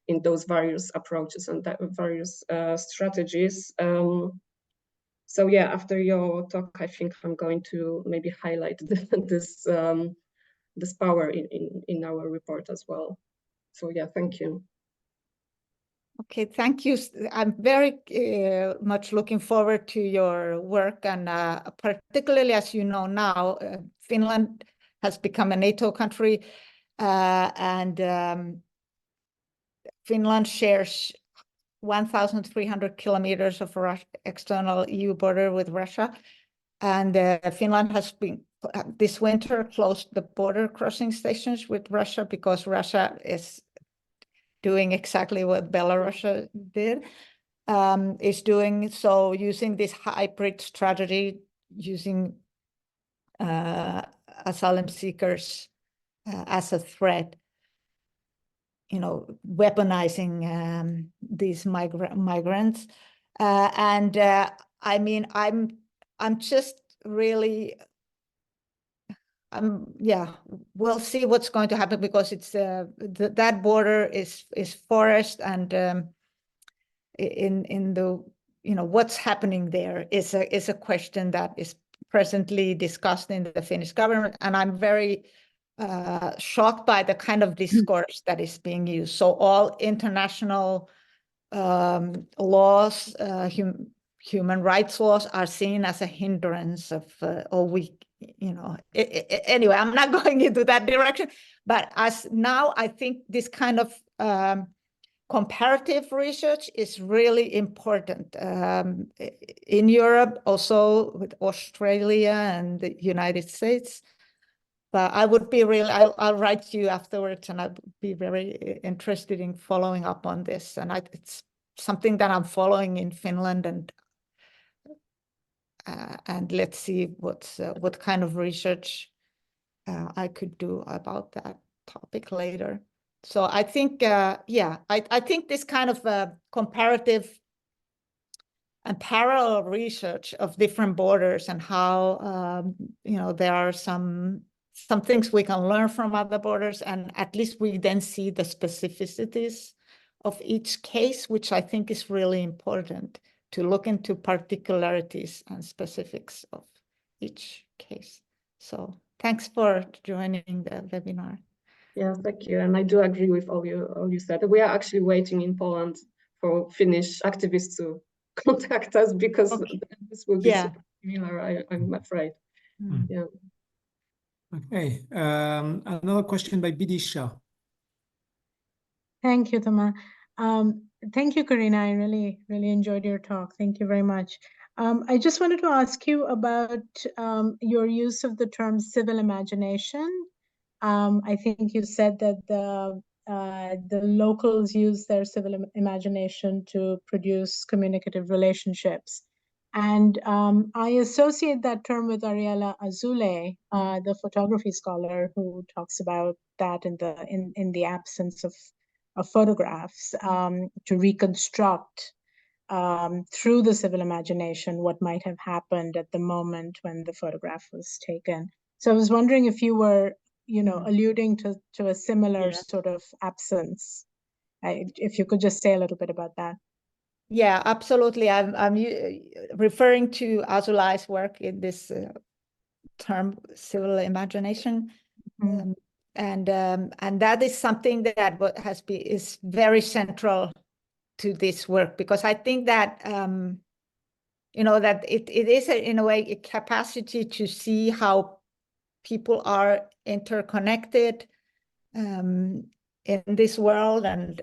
in those various approaches and various strategies. So yeah, after your talk, I think I'm going to maybe highlight this power in our report as well. So yeah, thank you. Okay, thank you. I'm very much looking forward to your work, and particularly, as you know now, Finland has become a NATO country, and Finland shares 1,300 kilometers of external EU border with Russia, and Finland has been this winter closed the border crossing stations with Russia because Russia is doing exactly what Belarus did, is doing so using this hybrid strategy, using asylum seekers as a threat, you know, weaponizing these migrants. And I mean, I'm just really, yeah, we'll see what's going to happen, because it's that border is forest, and in the, you know, what's happening there is a question that is presently discussed in the Finnish government, and I'm very shocked by the kind of discourse that is being used. So all international laws, human rights laws, are seen as a hindrance of, you know, anyway, I'm not going into that direction. But as now, I think this kind of comparative research is really important in Europe, also with Australia and the United States. But I would be really, I'll write you afterwards, and I'd be very interested in following up on this. And it's something that I'm following in Finland, and let's see what kind of research I could do about that topic later. So I think, yeah, I think this kind of comparative parallel research of different borders and how, there are some things we can learn from other borders, and at least we then see the specificities of each case, which I think is really important, to look into particularities and specifics of each case. So thanks for joining the webinar. Yeah, thank you. And I do agree with all you said. We are actually waiting in Poland for Finnish activists to contact us, because this will be super similar, I'm afraid. Yeah. Okay. Another question by Bidisha. Thank you, Toma. Thank you, Karina. I really, really enjoyed your talk. Thank you very much. I just wanted to ask you about your use of the term civil imagination. I think you said that the locals use their civil imagination to produce communicative relationships. And I associate that term with Ariella Azoulay, the photography scholar, who talks about that in the absence of photographs, to reconstruct through the civil imagination what might have happened at the moment when the photograph was taken. So I was wondering if you were, alluding to a similar sort of absence. If you could just say a little bit about that. Yeah, absolutely. I'm referring to Azoulay's work in this term, civil imagination. And that is something that is very central to this work, because I think that that it is in a way a capacity to see how people are interconnected in this world, and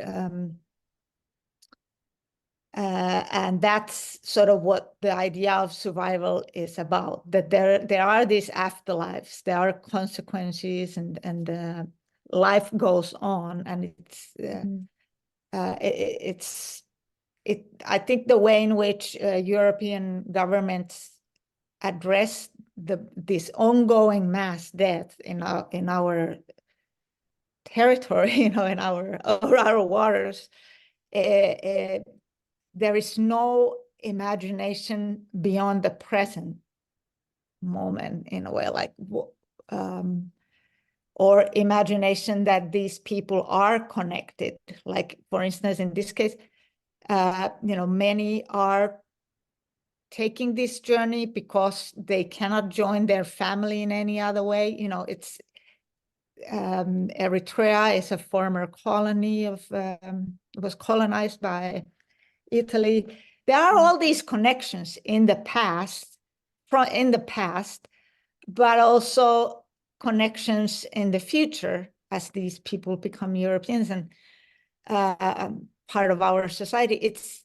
that's sort of what the idea of survival is about, that there are these afterlives, there are consequences, and life goes on, and I think the way in which European governments address this ongoing mass death in our territory, in our waters, there is no imagination beyond the present moment, in a way, or imagination that these people are connected. Like, for instance, in this case, many are taking this journey because they cannot join their family in any other way. It's Eritrea is a former colony of was colonized by Italy. There are all these connections in the past, but also connections in the future as these people become Europeans and part of our society. It's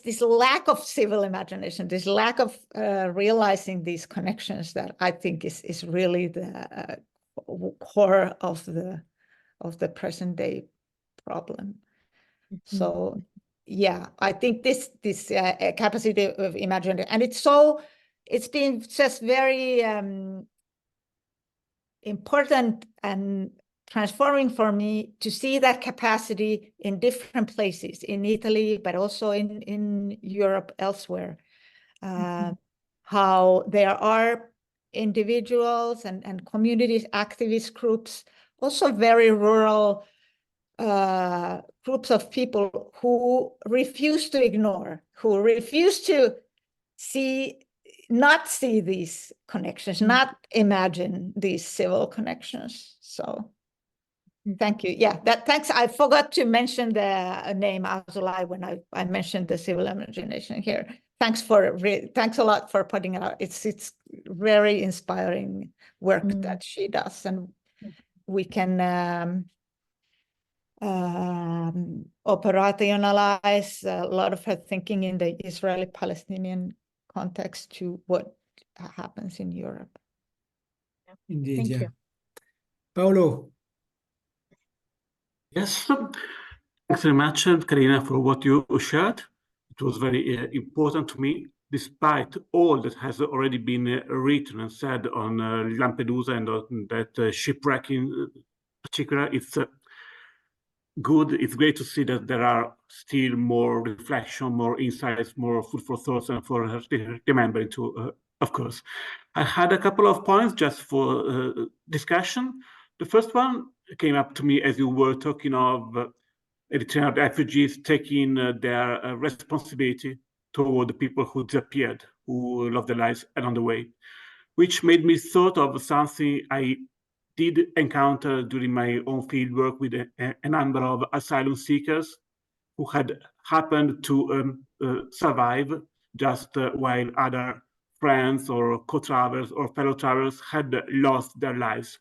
this lack of civil imagination, this lack of realizing these connections that I think is really the core of the present day problem. So yeah, I think this capacity of imagining, and it's been just very important and transforming for me to see that capacity in different places, in Italy, but also in Europe, elsewhere. How there are individuals and communities, activist groups, also very rural groups of people who refuse to ignore, who refuse to not see these connections, not imagine these civil connections. So thank you. Yeah, thanks. I forgot to mention the name Azoulay when I mentioned the civil imagination here. Thanks a lot for putting it out. It's very inspiring work that she does, and we can operationalize a lot of her thinking in the Israeli-Palestinian context to what happens in Europe. Indeed, Thank yeah. you. Paolo. Yes, thanks very much, Karina, for what you shared. It was very important to me, despite all that has already been written and said on Lampedusa and on that shipwreck in particular. It's good. It's great to see that there are still more reflection, more insights, more food for thoughts, and for remembering to, of course. I had a couple of points just for discussion. The first one came up to me as you were talking of Eritrean refugees taking their responsibility toward the people who disappeared, who lost their lives along the way, which made me thought of something I did encounter during my own fieldwork with a number of asylum seekers who had happened to survive just while other friends or co-travelers or fellow travelers had lost their lives.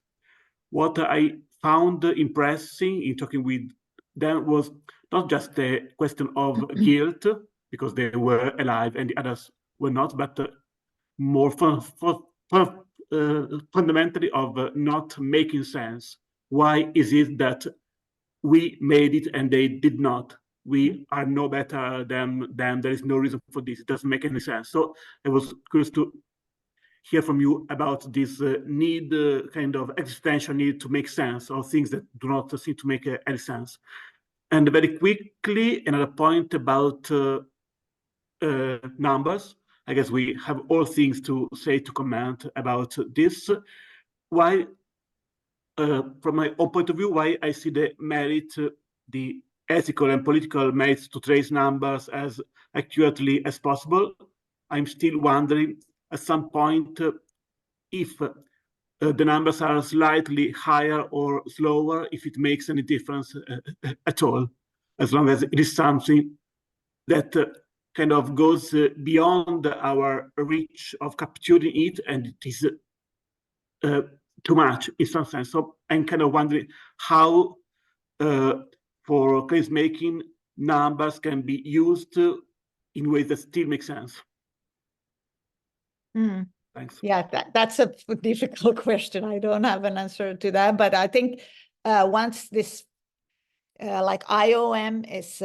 What I found impressive in talking with them was not just a question of guilt, because they were alive and the others were not, but more fundamentally of not making sense. Why is it that we made it and they did not? We are no better than them. There is no reason for this. It doesn't make any sense. So I was curious to hear from you about this need, kind of existential need to make sense of things that do not seem to make any sense. And very quickly, another point about numbers. I guess we have all things to say, to comment about this. Why, from my own point of view, why I see the merit, the ethical and political merits to trace numbers as accurately as possible. I'm still wondering at some point if the numbers are slightly higher or slower, if it makes any difference at all, as long as it is something that kind of goes beyond our reach of capturing it, and it is too much in some sense. So I'm kind of wondering how, for case making, numbers can be used in ways that still make sense. Thanks. Yeah, that's a difficult question. I don't have an answer to that, but I think once this, like IOM is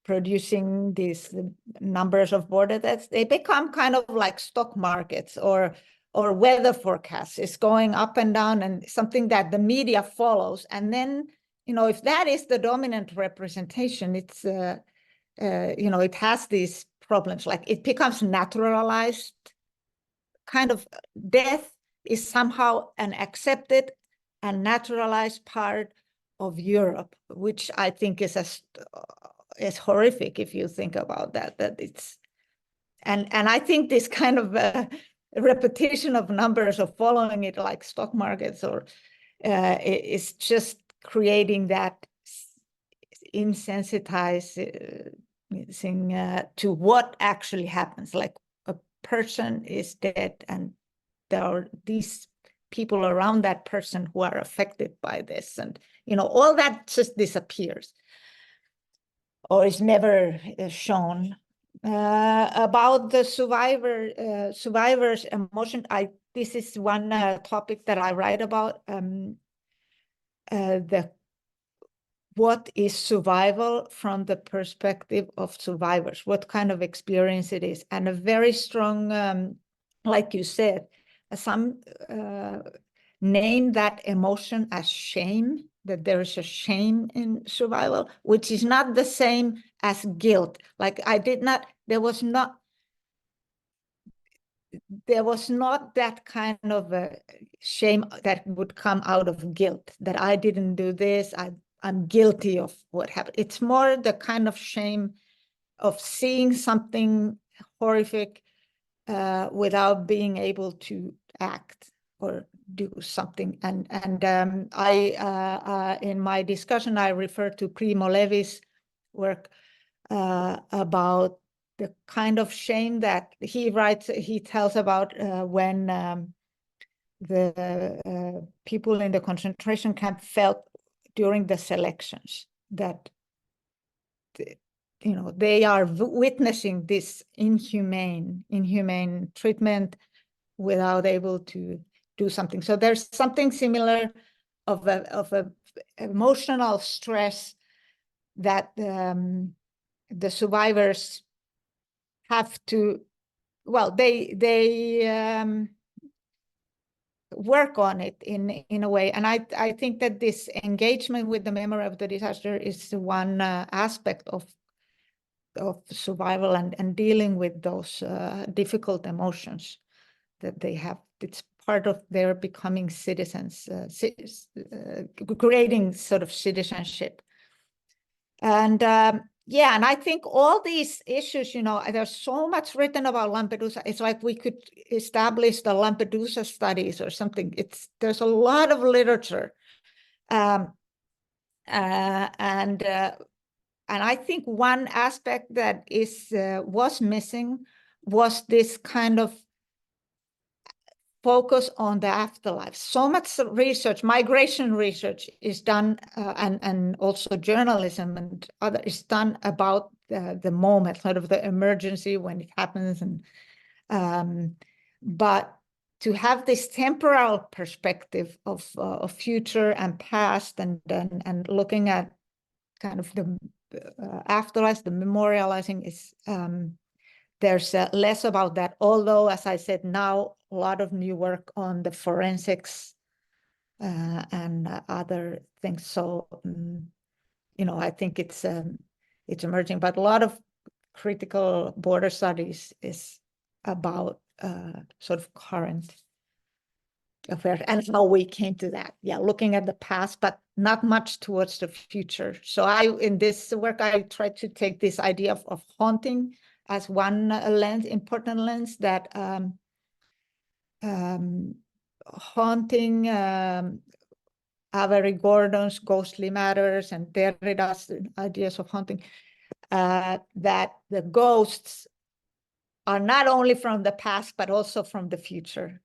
producing these numbers of border deaths, they become kind of like stock markets or weather forecasts. It's going up and down, and something that the media follows. And then, you know, if that is the dominant representation, it's you know, it has these problems. Like it becomes naturalized. Kind of death is somehow an accepted and naturalized part of Europe, which I think is horrific if you think about that. That it's and I think this kind of repetition of numbers of following it like stock markets or is just creating that insensitizing to what actually happens. Like a person is dead and there are these people around that person who are affected by this, and you know, all that just disappears or is never shown. About the survivor's emotion, this is one topic that I write about. What is survival from the perspective of survivors? What kind of experience it is, and a very strong, like you said, some name that emotion as shame. That there is a shame in survival, which is not the same as guilt. Like there was not that kind of a shame that would come out of guilt, that I didn't do this, I'm guilty of what happened. It's more the kind of shame of seeing something horrific without being able to act or do something. And I in my discussion, I refer to Primo Levi's work about the kind of shame that he tells about when the people in the concentration camp felt during the selections, that you know, they are witnessing this inhumane treatment without able to do something. So there's something similar of a emotional stress that the survivors have to, well, work on it in a way. And I think that this engagement with the memory of the disaster is one aspect of survival and dealing with those difficult emotions that they have. It's part of their becoming citizens, creating sort of citizenship. And yeah, and I think all these issues, you know, there's so much written about Lampedusa. It's like we could establish the Lampedusa studies or something. There's a lot of literature. And I think one aspect that was missing was this kind of focus on the afterlife. So much research, migration research is done, and also journalism and other is done about the moment, sort of the emergency when it happens. And but to have this temporal perspective of future and past, and looking at kind of the afterlife, the memorializing is. There's less about that, although, as I said, now a lot of new work on the forensics and other things. So, you know, I think it's emerging, but a lot of critical border studies is about sort of current affairs and how we came to that. Yeah, looking at the past, but not much towards the future. So in this work, I tried to take this idea of haunting as one lens, important lens, that haunting, Avery Gordon's Ghostly Matters and Derrida's ideas of haunting, that the ghosts are not only from the past, but also from the future,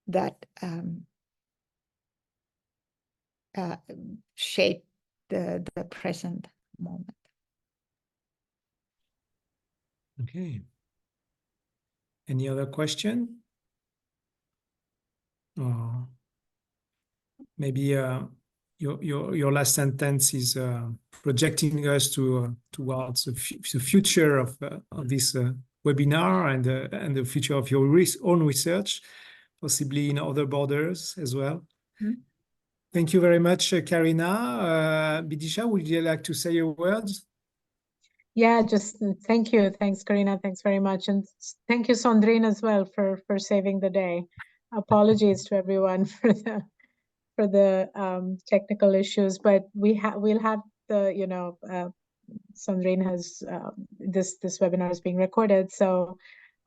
that shape the present moment. Okay. Any other question? Or maybe your last sentence is projecting us towards the future of this webinar and the future of your own research, possibly in other borders as well. Mm-hmm. Thank you very much, Karina. Bidisha, would you like to say a word? Yeah, just thank you. Thanks, Karina. Thanks very much. And thank you, Sandrine, as well for saving the day. Apologies to everyone for the technical issues, but we'll have the, you know, Sandrine has this webinar is being recorded, so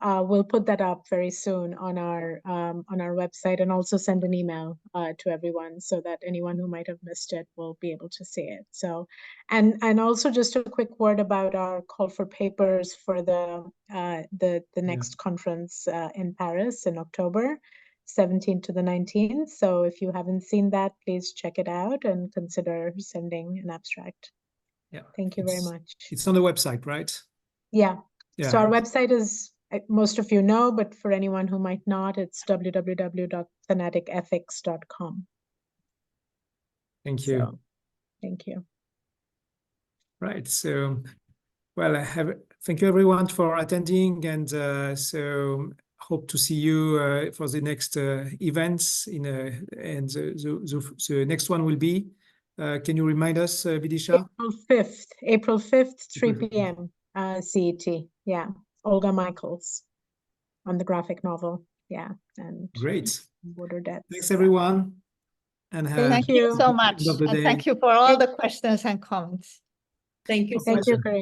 we'll put that up very soon on our website, and also send an email to everyone so that anyone who might have missed it will be able to see it. So, and also just a quick word about our call for papers for the next conference in Paris in October 17th to the 19th. So if you haven't seen that, please check it out and consider sending an abstract. Yeah. Thank you very much. It's on the website, right? Yeah. So our website is, most of you know, but for anyone who might not, it's www.thanaticethics.com. Thank you. So, thank you. Right. So, well, thank you everyone for attending, and so hope to see you for the next events. And the next one will be. Can you remind us, Bidisha? April 5th, 3 p.m. CET. Yeah, Olga Michaels on the graphic novel. Yeah, and great. Border Deaths. Thanks everyone, and thank you so much, and thank you for all the questions and comments. Thank you. Thank you, Karina.